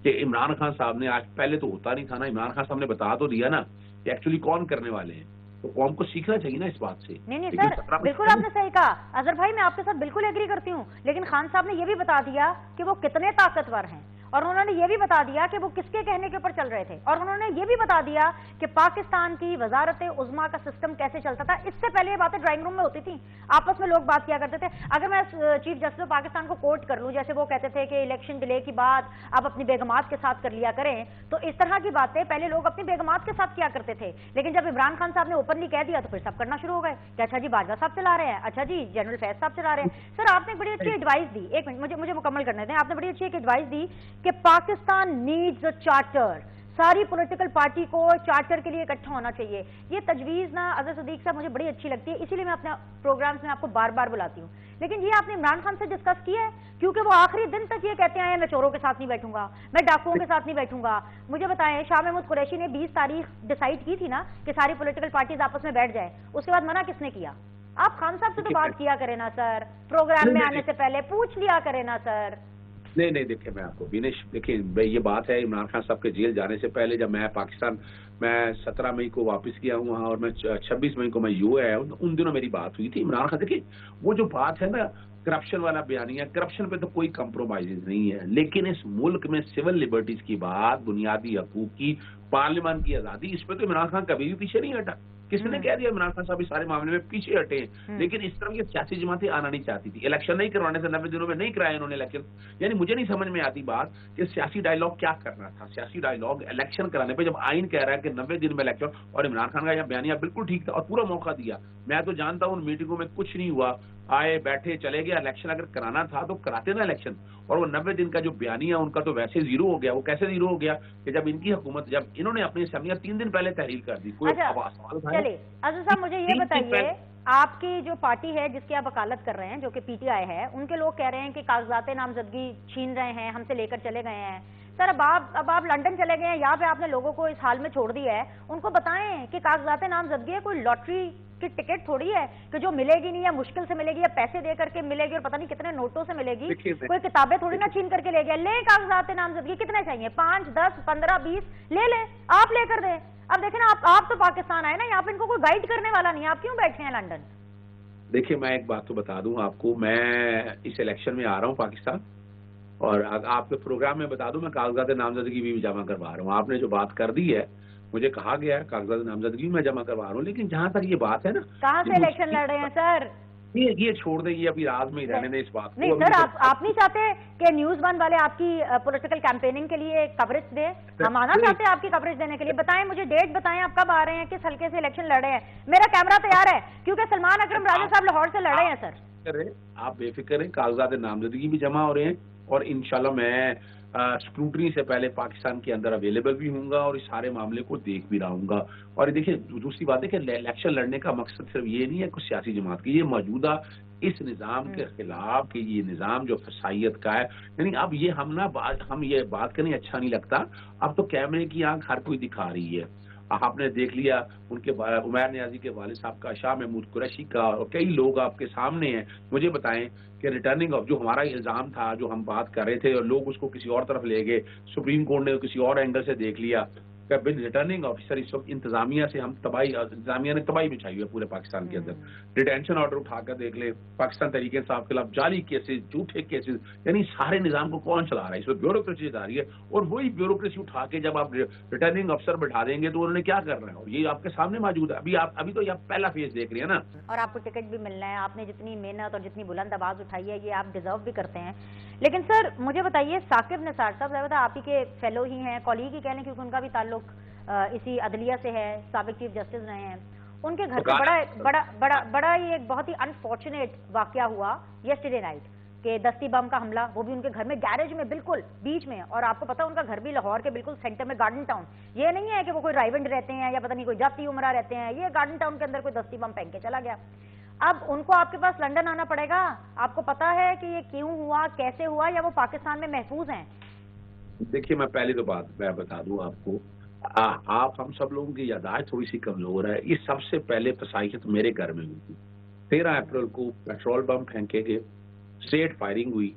कि इमरान खान साहब ने, आज पहले तो होता नहीं था ना, इमरान खान साहब ने बता तो दिया ना कि एक्चुअली कौन करने वाले हैं, तो कौम को सीखना चाहिए ना इस बात से। नहीं सर, बिल्कुल आपने सही कहा अजहर भाई, मैं आपके साथ बिल्कुल एग्री करती हूँ, लेकिन खान साहब ने यह भी बता दिया कि वो कितने ताकतवर हैं, और उन्होंने ये भी बता दिया कि वो किसके कहने के ऊपर चल रहे थे, और उन्होंने ये भी बता दिया कि पाकिस्तान की वजारत उज़्मा का सिस्टम कैसे चलता था। इससे पहले ये बातें ड्राइंग रूम में होती थी, आपस में लोग बात किया करते थे। अगर मैं चीफ जस्टिस ऑफ पाकिस्तान को कोट कर लूं, जैसे वो कहते थे कि इलेक्शन डिले की बात आप अपनी बेगमात के साथ कर लिया करें, तो इस तरह की बातें पहले लोग अपनी बेगमात के साथ किया करते थे, लेकिन जब इमरान खान साहब ने ओपनली कह दिया तो फिर सब करना शुरू हो गए कि अच्छा जी बाजवा साहब चला रहे हैं, अच्छा जी जनरल फैज साहब चला रहे हैं। सर आपने बड़ी अच्छी एडवाइस दी, एक मिनट मुझे मुकम्मल करने दें, आपने बड़ी अच्छी एक एडवाइस दी कि पाकिस्तान नीड्स अ चार्टर, सारी पॉलिटिकल पार्टी को चार्टर के लिए इकट्ठा होना चाहिए। ये तजवीज ना अजहर सदीक साहब मुझे बड़ी अच्छी लगती है, इसीलिए मैं अपने प्रोग्राम्स में आपको बार बार बुलाती हूँ। लेकिन ये आपने इमरान खान से डिस्कस किया है? क्योंकि वो आखिरी दिन तक ये कहते आए मैं चोरों के साथ नहीं बैठूंगा, मैं डाकुओं के साथ नहीं बैठूंगा। मुझे बताएं, शाह महमूद कुरैशी ने 20 तारीख डिसाइड की थी ना कि सारी पॉलिटिकल पार्टीज आपस में बैठ जाए, उसके बाद मना किसने किया? आप खान साहब से तो बात किया करें ना सर, प्रोग्राम में आने से पहले पूछ लिया करें ना सर। नहीं देखिए, मैं आपको विनेश, देखिए ये बात है इमरान खान साहब के जेल जाने से पहले, जब मैं पाकिस्तान, मैं 17 मई को वापस किया हूँ वहाँ, और मैं 26 मई को मैं यूए आया हूँ, उन दिनों मेरी बात हुई थी इमरान खान। देखिए वो जो बात है ना, करप्शन वाला बयानिया, करप्शन पे तो कोई कंप्रोमाइज नहीं है, लेकिन इस मुल्क में सिविल लिबर्टीज की बात, बुनियादी हकूक की, पार्लियामेंट की आजादी, इस पे तो इमरान खान कभी भी पीछे नहीं हटा। किसने कह दिया इमरान खान साहब इस सारे मामले में पीछे हटे हैं? लेकिन इस तरह की सियासी जमातें आना नहीं चाहती थी, इलेक्शन नहीं करवाने से 90 दिनों में नहीं कराया इन्होंने इलेक्शन। यानी मुझे नहीं समझ में आती बात कि सियासी डायलॉग क्या करना था। सियासी डायलॉग इलेक्शन कराने पे, जब आइन कह रहा है कि 90 दिन में इलेक्शन, और इमरान खान का यह बयानिया बिल्कुल ठीक था और पूरा मौका दिया। मैं तो जानता हूँ उन मीटिंगों में कुछ नहीं हुआ, आए बैठे चले गए। इलेक्शन अगर कराना था तो कराते ना इलेक्शन। और वो 90 दिन का जो बयानिया उनका तो वैसे जीरो हो गया। वो कैसे जीरो हो गया कि जब इनकी हुकूमत, जब इन्होंने अपनी असेंबलियां 3 दिन पहले तहरीर कर दी, कोई सवाल उठाया? चलिए अजहर साहब मुझे ये बताइए, आपकी जो पार्टी है जिसकी आप वकालत कर रहे हैं, जो कि पीटीआई है, उनके लोग कह रहे हैं कि कागजात नामजदगी छीन रहे हैं, हमसे लेकर चले गए हैं। सर अब आप लंदन चले गए हैं, यहाँ पे आपने लोगों को इस हाल में छोड़ दिया है, उनको बताएं कि कागजात नामजदगी कोई लॉटरी की टिकट थोड़ी है कि जो मिलेगी नहीं, या मुश्किल से मिलेगी, या पैसे दे करके मिलेगी और पता नहीं कितने नोटों से मिलेगी। कोई किताबें थोड़ी ना छीन करके ले गया। ले कागजात नामजदगी, कितने चाहिए? 5, 10, 15, 20 ले ले, आप लेकर दें। अब देखें ना, आप तो पाकिस्तान आए ना, यहाँ पे इनको कोई गाइड करने वाला नहीं है, आप क्यों बैठे हैं लंदन? देखिए मैं एक बात तो बता दूं आपको, मैं इस इलेक्शन में आ रहा हूं पाकिस्तान, और आपके प्रोग्राम में बता दूं मैं कागजात नामजदगी भी जमा करवा रहा हूं। आपने जो बात कर दी है, मुझे कहा गया है कागजात नामजदगी मैं जमा करवा रहा हूं, लेकिन जहां तक ये बात है ना, कहां से इलेक्शन लड़ रहे हैं सर? ये छोड़ दें, ये अभी राज में ही रहने दें इस बात को। नहीं सर, आप नहीं चाहते कि न्यूज वन वाले आपकी पॉलिटिकल कैंपेनिंग के लिए कवरेज दें? हम आना चाहते हैं आपकी कवरेज देने के लिए। बताएं मुझे, डेट बताएं, आप कब आ रहे हैं, किस हल्के से इलेक्शन लड़ रहे हैं? मेरा कैमरा तैयार है, क्योंकि सलमान अकरम राजा साहब लाहौर से लड़ रहे हैं सर। आप बेफिक्र हैं, कागजात नामजदगी भी जमा हो रहे हैं, और इंशाल्लाह मैं स्क्रूटनी से पहले पाकिस्तान के अंदर अवेलेबल भी हूँगा और इस सारे मामले को देख भी रहूँगा। और देखिए दूसरी बात है कि इलेक्शन लड़ने का मकसद सिर्फ ये नहीं है कुछ सियासी जमात की, ये मौजूदा इस निज़ाम के खिलाफ कि ये निज़ाम जो फसाइयत का है। यानी अब ये हम ये बात करने अच्छा नहीं लगता, अब तो कैमरे की आंख हर कोई दिखा रही है। आपने देख लिया उनके उमैर नियाजी के वालिद साहब का, शाह महमूद कुरैशी का, और कई लोग आपके सामने हैं। मुझे बताएं कि रिटर्निंग ऑफ जो हमारा इल्ज़ाम था, जो हम बात कर रहे थे और लोग उसको किसी और तरफ ले गए, सुप्रीम कोर्ट ने किसी और एंगल से देख लिया। रिटर्निंग ऑफिसर इस वक्त इंतजामिया से हम इंतजामिया ने तबाही बिछाई हुई है पूरे पाकिस्तान के अंदर। डिटेंशन ऑर्डर उठाकर देख ले, पाकिस्तान तहरीक इंसाफ के खिलाफ जाली केसेस, झूठे केसेस, यानी सारे निजाम को कौन चला रहा है? इसमें ब्यूरोक्रेसी जा रही है, और वही ब्यूरोक्रेसी उठा के जब आप रिटर्निंग अफसर बैठा देंगे तो उन्होंने क्या करना है, और ये आपके सामने मौजूद है। अभी तो ये पहला फेज देख रही है ना, और आपको टिकट भी मिलना है। आपने जितनी मेहनत और जितनी बुलंद आवाज उठाई है, ये आप डिजर्व भी करते हैं। लेकिन सर मुझे बताइए, साकिब निसार साहब आप ही के फेलो ही हैं, कॉलीग ही कह लें, क्योंकि उनका भी ताल्लुक इसी अदलिया से है, साबिक चीफ जस्टिस रहे हैं। उनके घर पे बड़ा ही एक बहुत ही अनफॉर्चुनेट वाकया हुआ येस्टरडे नाइट। کہ دستی بم کا حملہ، وہ بھی ان کے گھر میں گیریج میں بالکل بیچ میں، اور آپ کو پتا ان کا گھر بھی لاہور کے بالکل سینٹر میں گارڈن ٹاؤن، یہ نہیں ہے کہ وہ کوئی رائیونڈ رہتے ہیں یا پتہ نہیں کوئی جاتی عمرہ رہتے ہیں، یہ گارڈن ٹاؤن کے اندر کوئی دستی بم پھینک کے چلا گیا. اب ان کو آپ کے پاس لنڈن آنا پڑے گا. آپ کو پتا ہے کہ یہ کیوں ہوا، کیسے ہوا، یا وہ پاکستان میں محفوظ ہیں؟ دیکھیے میں پہلی تو بات میں بتا دوں آپ کو، آپ ہم سب لوگوں کی یادداشت تھوڑی سی کمزور ہے. یہ سب سے پہلے فسائیت میرے گھر میں ہوئی تھی. 13 اپریل کو پیٹرول بم پھینکے گئے، اسٹریٹ فائرنگ ہوئی.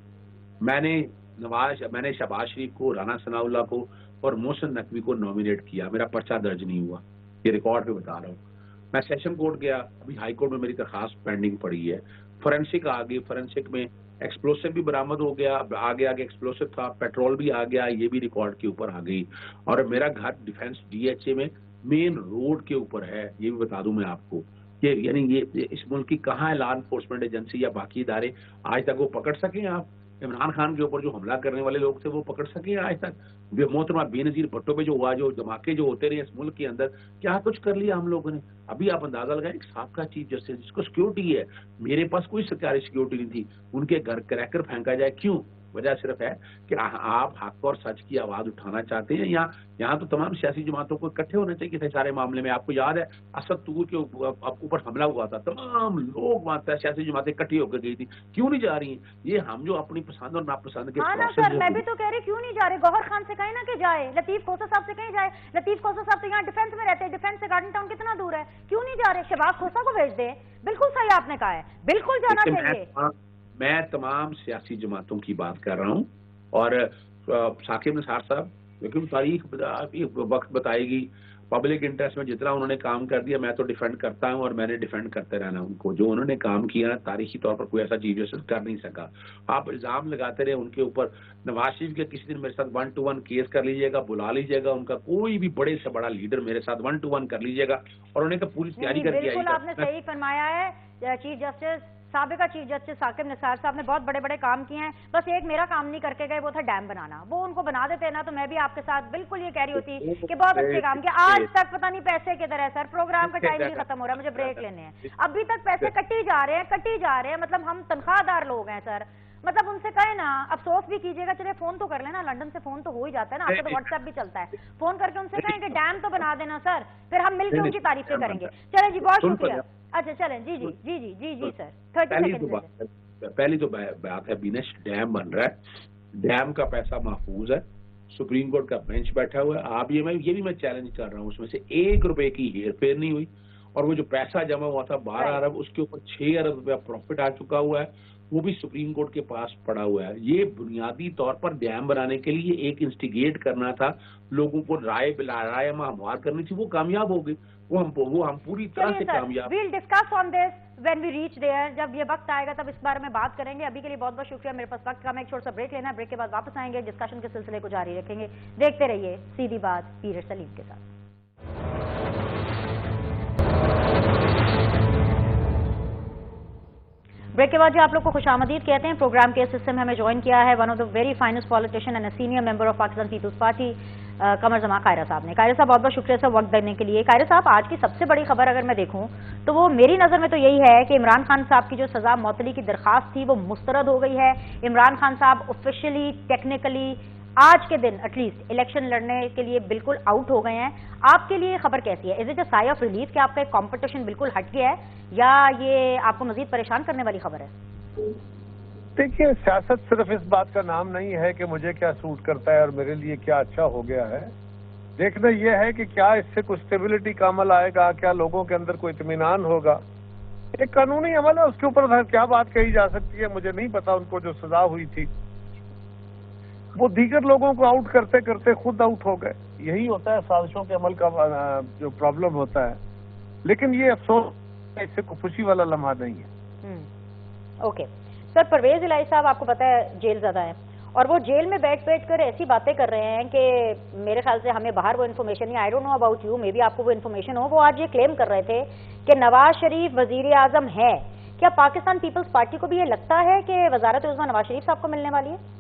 میں نے شہباز شریف کو، رانا ثناء اللہ کو اور محسن نقوی کو نامینیٹ کیا. میرا پرچہ درج نہیں ہوا، یہ ریکارڈ پہ بتا رہا ہوں. میں سیشن کورٹ گیا، ابھی ہائی کورٹ میں میری درخواست پینڈنگ پڑی ہے. فورینسک آ گئی، فورینسک میں ایکسپلوسو بھی برآمد ہو گیا، آگے ایکسپلوسو تھا، پیٹرول بھی آ گیا، یہ بھی ریکارڈ کے اوپر آ گئی. اور میرا گھر ڈیفینس DHA میں مین روڈ کے اوپر ہے. یہ بھی بتا دوں میں آپ کو کہ یعنی یہ اس ملک کی کہاں ہے لا انفورسمنٹ ایجنسی یا باقی ادارے آج تک وہ پکڑ سکیں؟ آپ عمران خان کے اوپر جو حملہ کرنے والے لوگ تھے وہ پکڑ سکیں آج تک؟ محترمہ بے نظیر بھٹو پہ جو ہوا، جو دھماکے جو ہوتے رہے اس ملک کے اندر، کیا کچھ کر لیا ہم لوگوں نے؟ ابھی آپ اندازہ لگائیں، ایک سابقہ چیف جسٹس جس کو سیکیورٹی ہے، میرے پاس کوئی سرکاری سیکیورٹی نہیں تھی، ان کے گھر کریکر پھینکا جائے. کیوں؟ وجہ صرف ہے کہ آپ حق اور سچ کی آواز اٹھانا چاہتے ہیں. یہاں تو تمام سیاسی جماعتوں کو اکٹھے ہونا چاہیے تھے سارے معاملے میں. آپ کو یاد ہے اسد طور کے اوپر حملہ ہوا تھا، تمام لوگ وہاں سیاسی جماعتیں اکٹھی ہو کر گئی تھی. کیوں نہیں جا رہی ہیں؟ یہ ہم جو اپنی پسند اور ناپسند کے سر میں بھی تو کہہ رہی کیوں نہیں جا رہے؟ گوہر خان سے کہیں نا کہ جائے، لطیف کھوسہ صاحب سے کہیں جائے. لطیف کھوسہ صاحب تو یہاں ڈیفینس میں رہتے ہیں، ڈیفینس سے گارڈن ٹاؤن کتنا دور ہے، کیوں نہیں جا رہے؟ شہباز کھوسہ کو بھیج دیں. بالکل صحیح آپ نے کہا ہے، بالکل جانا چاہیے. میں تمام سیاسی جماعتوں کی بات کر رہا ہوں، اور ثاقب نثار صاحب لیکن تاریخ وقت بتائے گی. پبلک انٹرسٹ میں جتنا انہوں نے کام کر دیا میں تو ڈیفینڈ کرتا ہوں، اور میں نے ڈیفینڈ کرتے رہنا ان کو. جو انہوں نے کام کیا تاریخی طور پر کوئی ایسا چیز جسٹس کر نہیں سکا. آپ الزام لگاتے رہے ان کے اوپر. نواز شریف کے کسی دن میرے ساتھ 1 to 1 کیس کر لیجیے گا، بلا لیجیے گا ان کا کوئی بھی بڑے سے بڑا لیڈر میرے ساتھ 1 to 1 کر لیجیے گا، اور انہیں تو پوری تیاری کر کے بالکل آپ نے صحیح فرمایا ہے. چیف جسٹس سابقہ چیف جسٹس ثاقب نثار صاحب نے بہت بڑے بڑے کام کیے ہیں. بس ایک میرا کام نہیں کر کے گئے، وہ تھا ڈیم بنانا. وہ ان کو بنا دیتے نا تو میں بھی آپ کے ساتھ بالکل یہ کہہ رہی ہوتی کہ بہت اچھے کام کیا. آج تک پتہ نہیں پیسے کدھر ہے سر، پروگرام کا ٹائم نہیں ختم ہو رہا، مجھے بریک لینے ہیں. ابھی تک پیسے کٹی جا رہے ہیں. مطلب ہم تنخواہ دار لوگ ہیں سر. مطلب ان سے کہیں نا، افسوس بھی کیجیے گا، چلے فون تو کر لینا، لنڈن سے فون تو ہو ہی جاتا ہے نا، آپ کو تو واٹس ایپ بھی چلتا ہے. فون کر کے ان سے کہیں کہ ڈیم تو بنا دینا سر، پھر ہم مل کے ان کی تعریفیں کریں گے. چلیں جی، بہت شکریہ. اچھا چلیں جی جی جی جی جی جی سر. پہلی تو بات ہے بینش، ڈیم بن رہا ہے، ڈیم کا پیسہ محفوظ ہے، سپریم کورٹ کا بینچ بیٹھا ہوا ہے. آپ یہ بھی میں چیلنج کر رہا ہوں، اس میں سے 1 روپے کی ہیر پھیر نہیں ہوئی. اور وہ جو پیسہ جمع ہوا تھا 12 ارب، اس کے اوپر 6 ارب روپیہ پروفٹ آ چکا ہوا ہے، وہ بھی سپریم کورٹ کے پاس پڑا ہوا ہے. یہ بنیادی طور پر ڈیم بنانے کے لیے ایک انسٹیگیٹ کرنا تھا، لوگوں کو رائے ہموار کرنی تھی، وہ کامیاب ہو گئی. وہ ہم پوری طرح سے کامیاب. We'll discuss on this when we reach there. جب یہ وقت آئے گا تب اس بارے میں بات کریں گے. ابھی کے لیے بہت بہت شکریہ. میرے پاس وقت کا میں ایک چھوٹا سا بریک لینا ہے، بریک کے بعد واپس آئیں گے، ڈسکشن کے سلسلے کو جاری رکھیں گے. دیکھتے رہیے سیدھی بات پیر سلیم کے ساتھ. بریک کے بعد جی آپ لوگ کو خوش آمدید کہتے ہیں. پروگرام کے اس حصے میں ہمیں جوائن کیا ہے one of the very finest politician and a senior member of Pakistan Peoples Party, Qamar Zaman Kaira صاحب نے. قائرہ صاحب بہت بہت شکریہ سر وقت دینے کے لیے. قائرہ صاحب آج کی سب سے بڑی خبر اگر میں دیکھوں تو وہ میری نظر میں تو یہی ہے کہ عمران خان صاحب کی جو سزا معطلی کی درخواست تھی وہ مسترد ہو گئی ہے. عمران خان صاحب آفیشلی ٹیکنیکلی آج کے دن ایٹ لیسٹ الیکشن لڑنے کے لیے بالکل آؤٹ ہو گئے ہیں. آپ کے لیے خبر کیسی ہے؟ Is it a sigh of relief کہ آپ کا ایک کمپٹیشن بالکل ہٹ گیا ہے، یا یہ آپ کو مزید پریشان کرنے والی خبر ہے؟ دیکھیے، سیاست صرف اس بات کا نام نہیں ہے کہ مجھے کیا سوٹ کرتا ہے اور میرے لیے کیا اچھا ہو گیا ہے. دیکھنا یہ ہے کہ کیا اس سے کچھ اسٹیبلٹی کا عمل آئے گا، کیا لوگوں کے اندر کوئی اطمینان ہوگا. ایک قانونی عمل ہے، اس کے اوپر کیا بات کہی جا سکتی ہے مجھے نہیں پتا. ان کو جو سزا ہوئی تھی وہ دیگر لوگوں کو آؤٹ کرتے کرتے خود آؤٹ ہو گئے. یہی ہوتا ہے سازشوں کے عمل کا جو پرابلم ہوتا ہے. لیکن یہ افسوس اس سے کوئی خوشی والا لمحہ نہیں ہے. اوکے سر، پرویز الہی صاحب آپ کو پتا ہے جیل زدہ ہیں، اور وہ جیل میں بیٹھ کر ایسی باتیں کر رہے ہیں کہ میرے خیال سے ہمیں باہر وہ انفارمیشن نہیں، I don't know about you, maybe آپ کو وہ انفارمیشن ہو. وہ آج یہ کلیم کر رہے تھے کہ نواز شریف وزیر اعظم ہے. کیا پاکستان پیپلز پارٹی کو بھی یہ لگتا ہے کہ وزارت عظمیٰ نواز شریف صاحب کو ملنے والی ہے؟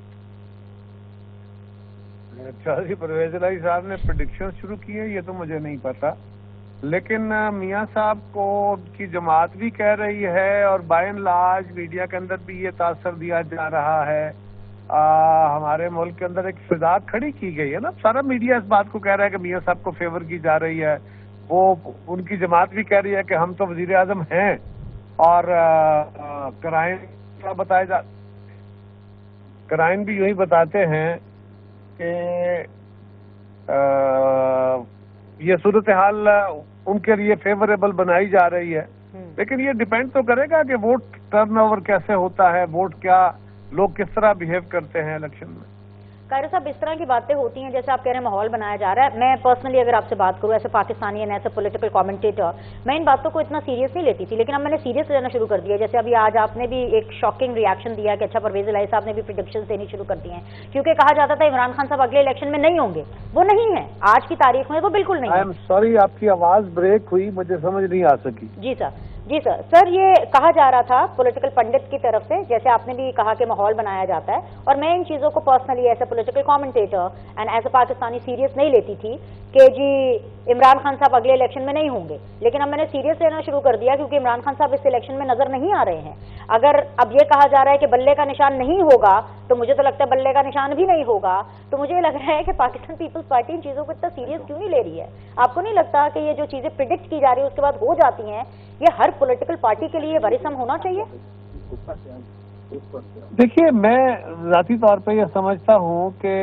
اچھا جی، پرویز الہی صاحب نے پریڈکشن شروع کی ہے، یہ تو مجھے نہیں پتا. लेकिन मियां साहब को की जमात भी कह रही है और बाय एंड लार्ज मीडिया के अंदर भी ये तासर दिया जा रहा है। हमारे मुल्क के अंदर एक फिजा खड़ी की गई है ना, सारा मीडिया इस बात को कह रहा है कि मियां साहब को फेवर की जा रही है। वो उनकी जमात भी कह रही है कि हम तो वजीर आजम हैं और कराइन क्या बताया जा कराइन भी यही बताते हैं कि ये सूरत हाल उनके लिए फेवरेबल बनाई जा रही है। लेकिन ये डिपेंड तो करेगा कि वोट टर्नओवर कैसे होता है, वोट क्या लोग किस तरह बिहेव करते हैं इलेक्शन में। कायरो साहब, इस तरह की बातें होती हैं, जैसे आप कह रहे हैं माहौल बनाया जा रहा है। मैं पर्सनली अगर आपसे बात करूं as a Pakistani and as a political commentator, मैं इन बातों को इतना सीरियस नहीं लेती थी, लेकिन अब मैंने सीरियस लेना शुरू कर दिया। जैसे अभी आज आपने भी एक शॉकिंग रिएक्शन दिया कि अच्छा परवेज इलाही साहब ने भी प्रेडिक्शंस देनी शुरू कर दी हैं, क्योंकि कहा जाता था इमरान खान साहब अगले इलेक्शन में नहीं होंगे। वो नहीं है, आज की तारीख में वो बिल्कुल नहीं है। आई एम सॉरी, आपकी आवाज ब्रेक हुई, मुझे समझ नहीं आ सकी। जी सर, जी सर। सर, ये कहा जा रहा था पॉलिटिकल पंडित की तरफ से, जैसे आपने भी कहा कि माहौल बनाया जाता है, और मैं इन चीज़ों को personally as a political commentator and as a Pakistani serious नहीं लेती थी कि जी इमरान खान साहब अगले इलेक्शन में नहीं होंगे। लेकिन अब मैंने सीरियस लेना शुरू कर दिया क्योंकि इमरान खान साहब इस इलेक्शन में नजर नहीं आ रहे हैं। अगर अब ये कहा जा रहा है कि बल्ले का निशान नहीं होगा, तो मुझे तो लगता है बल्ले का निशान भी नहीं होगा। तो मुझे लग रहा है कि पाकिस्तान पीपल्स पार्टी इन चीज़ों को इतना सीरियस क्यों नहीं ले रही है? आपको नहीं लगता कि ये जो चीज़ें प्रिडिक्ट की जा रही है उसके बाद हो जाती हैं, ये हर पॉलिटिकल पार्टी के लिए वरिसम होना चाहिए? देखिए, मैं ज़ाती तौर पे ये समझता हूँ कि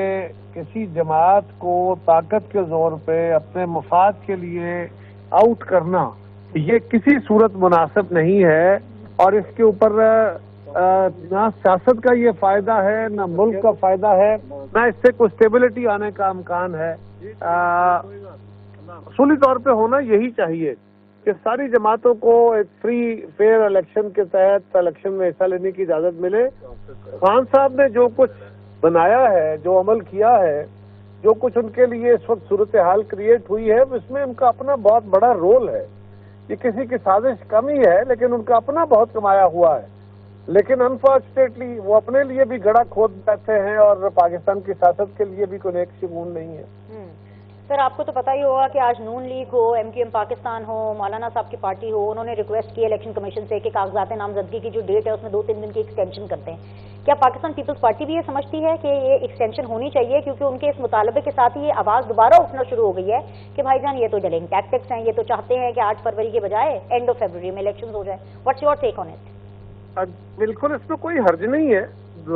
किसी जमात को ताकत के जोर पे अपने मफाद के लिए आउट करना ये किसी सूरत मुनासिब नहीं है, और इसके ऊपर ना सियासत का ये फायदा है, ना मुल्क का फायदा है, ना इससे कोई स्टेबिलिटी आने का इम्कान है। असूली तौर पे होना यही चाहिए कि सारी जमातों को एक फ्री फेयर इलेक्शन के तहत इलेक्शन में हिस्सा लेने की इजाजत मिले। खान साहब ने जो कुछ बनाया है, जो अमल किया है, जो कुछ उनके लिए इस वक्त सूरत हाल क्रिएट हुई है, इसमें उनका अपना बहुत बड़ा रोल है। ये किसी की साजिश कम ही है, लेकिन उनका अपना बहुत कमाया हुआ है। लेकिन अनफॉर्चुनेटली वो अपने लिए भी गड़ा खोद बैठे हैं और पाकिस्तान की सियासत के लिए भी कोई नेक शिगून नहीं है। सर, आपको तो पता ही होगा कि आज नून लीग हो, एमक्यूएम पाकिस्तान हो, मौलाना साहब की पार्टी हो, उन्होंने रिक्वेस्ट की इलेक्शन कमीशन से कि कागजात नामजदगी की जो डेट है उसमें 2-3 दिन की एक्सटेंशन करते हैं। क्या पाकिस्तान पीपल्स पार्टी भी ये समझती है कि ये एक्सटेंशन होनी चाहिए, क्योंकि उनके इस मुतालबे के साथ ही ये आवाज़ दोबारा उठना शुरू हो गई है कि भाईजान ये तो डिलेइंग टैक्टिक्स हैं, ये तो चाहते हैं कि 8 फरवरी के बजाय एंड ऑफ फरवरी में इलेक्शन हो जाए। What's your take on it? बिल्कुल, इसमें कोई हर्ज नहीं है।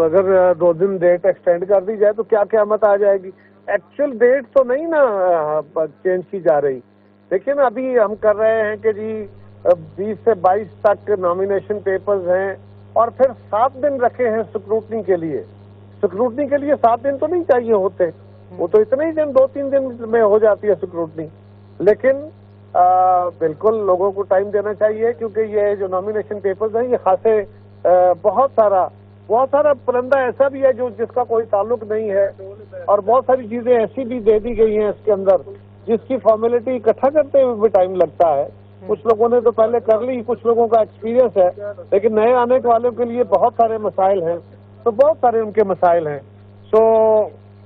अगर 2 दिन डेट एक्सटेंड कर दी जाए तो क्या क़यामत आ जाएगी। एक्चुअल डेट तो नहीं ना चेंज की जा रही। देखिए ना, अभी हम कर रहे हैं कि जी 20 से 22 तक नॉमिनेशन पेपर्स हैं, और फिर 7 दिन रखे हैं स्क्रूटनी के लिए। स्क्रूटनी के लिए 7 दिन तो नहीं चाहिए होते, वो तो इतने ही दिन 2-3 दिन में हो जाती है स्क्रूटनी। लेकिन बिल्कुल लोगों को टाइम देना चाहिए, क्योंकि ये जो नॉमिनेशन पेपर्स हैं ये खासे बहुत सारा पुरंदा ऐसा भी है जो जिसका कोई ताल्लुक नहीं है, और बहुत सारी चीजें ऐसी भी दे दी गई हैं इसके अंदर जिसकी फॉर्मेलिटी इकट्ठा करते हुए भी टाइम लगता है। कुछ लोगों ने तो पहले कर ली, कुछ लोगों का एक्सपीरियंस है, लेकिन नए आने वालों के लिए बहुत सारे मसाइल हैं, तो बहुत सारे उनके मसाइल हैं। सो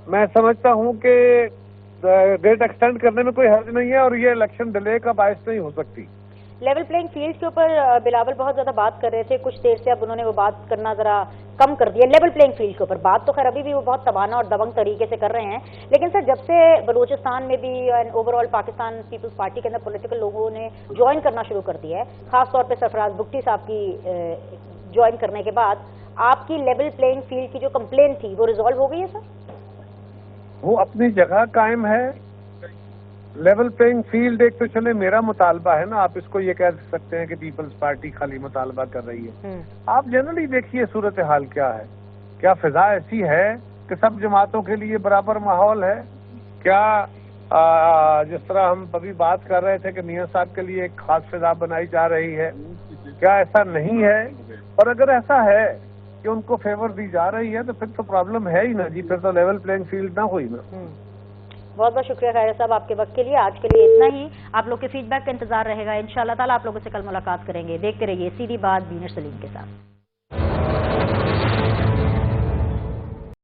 मैं समझता हूँ कि डेट एक्सटेंड करने में कोई हर्ज नहीं है, और ये इलेक्शन डिले का बायस नहीं हो सकती। लेवल प्लेइंग फील्ड के ऊपर बिलावल बहुत ज्यादा बात कर रहे थे कुछ देर से, अब उन्होंने वो बात करना जरा कम कर दिया। लेवल प्लेइंग फील्ड के ऊपर बात तो खैर अभी भी वो बहुत तबाना और दबंग तरीके से कर रहे हैं, लेकिन सर जब से बलूचिस्तान में भी एंड ओवरऑल पाकिस्तान पीपल्स पार्टी के अंदर पॉलिटिकल लोगों ने ज्वाइन करना शुरू कर दिया है, खासतौर पर सरफराज बुगटी साहब की ज्वाइन करने के बाद, आपकी लेवल प्लेइंग फील्ड की जो कंप्लेन थी वो रिजॉल्व हो गई है सर? वो अपनी जगह कायम है। लेवल प्लेइंग फील्ड एक तो चले मेरा मुतालबा है ना, आप इसको ये कह सकते हैं कि पीपल्स पार्टी खाली मुतालबा कर रही है। आप जनरली देखिए सूरत हाल क्या है, क्या फिजा ऐसी है कि सब जमातों के लिए बराबर माहौल है? क्या जिस तरह हम अभी बात कर रहे थे कि मियां साहब के लिए एक खास फिजा बनाई जा रही है, क्या ऐसा नहीं है? और अगर ऐसा है कि उनको फेवर दी जा रही है तो फिर तो प्रॉब्लम है ही ना जी, फिर तो लेवल प्लेइंग फील्ड ना हुई ना। बहुत बहुत शुक्रिया खैर साहब आपके वक्त के लिए। आज के लिए इतना ही। आप लोग के फीडबैक का इंतजार रहेगा। इंशाअल्लाह ताला आप लोगों से कल मुलाकात करेंगे। देखते रहिए सीधी बात बीनर सलीम के साथ।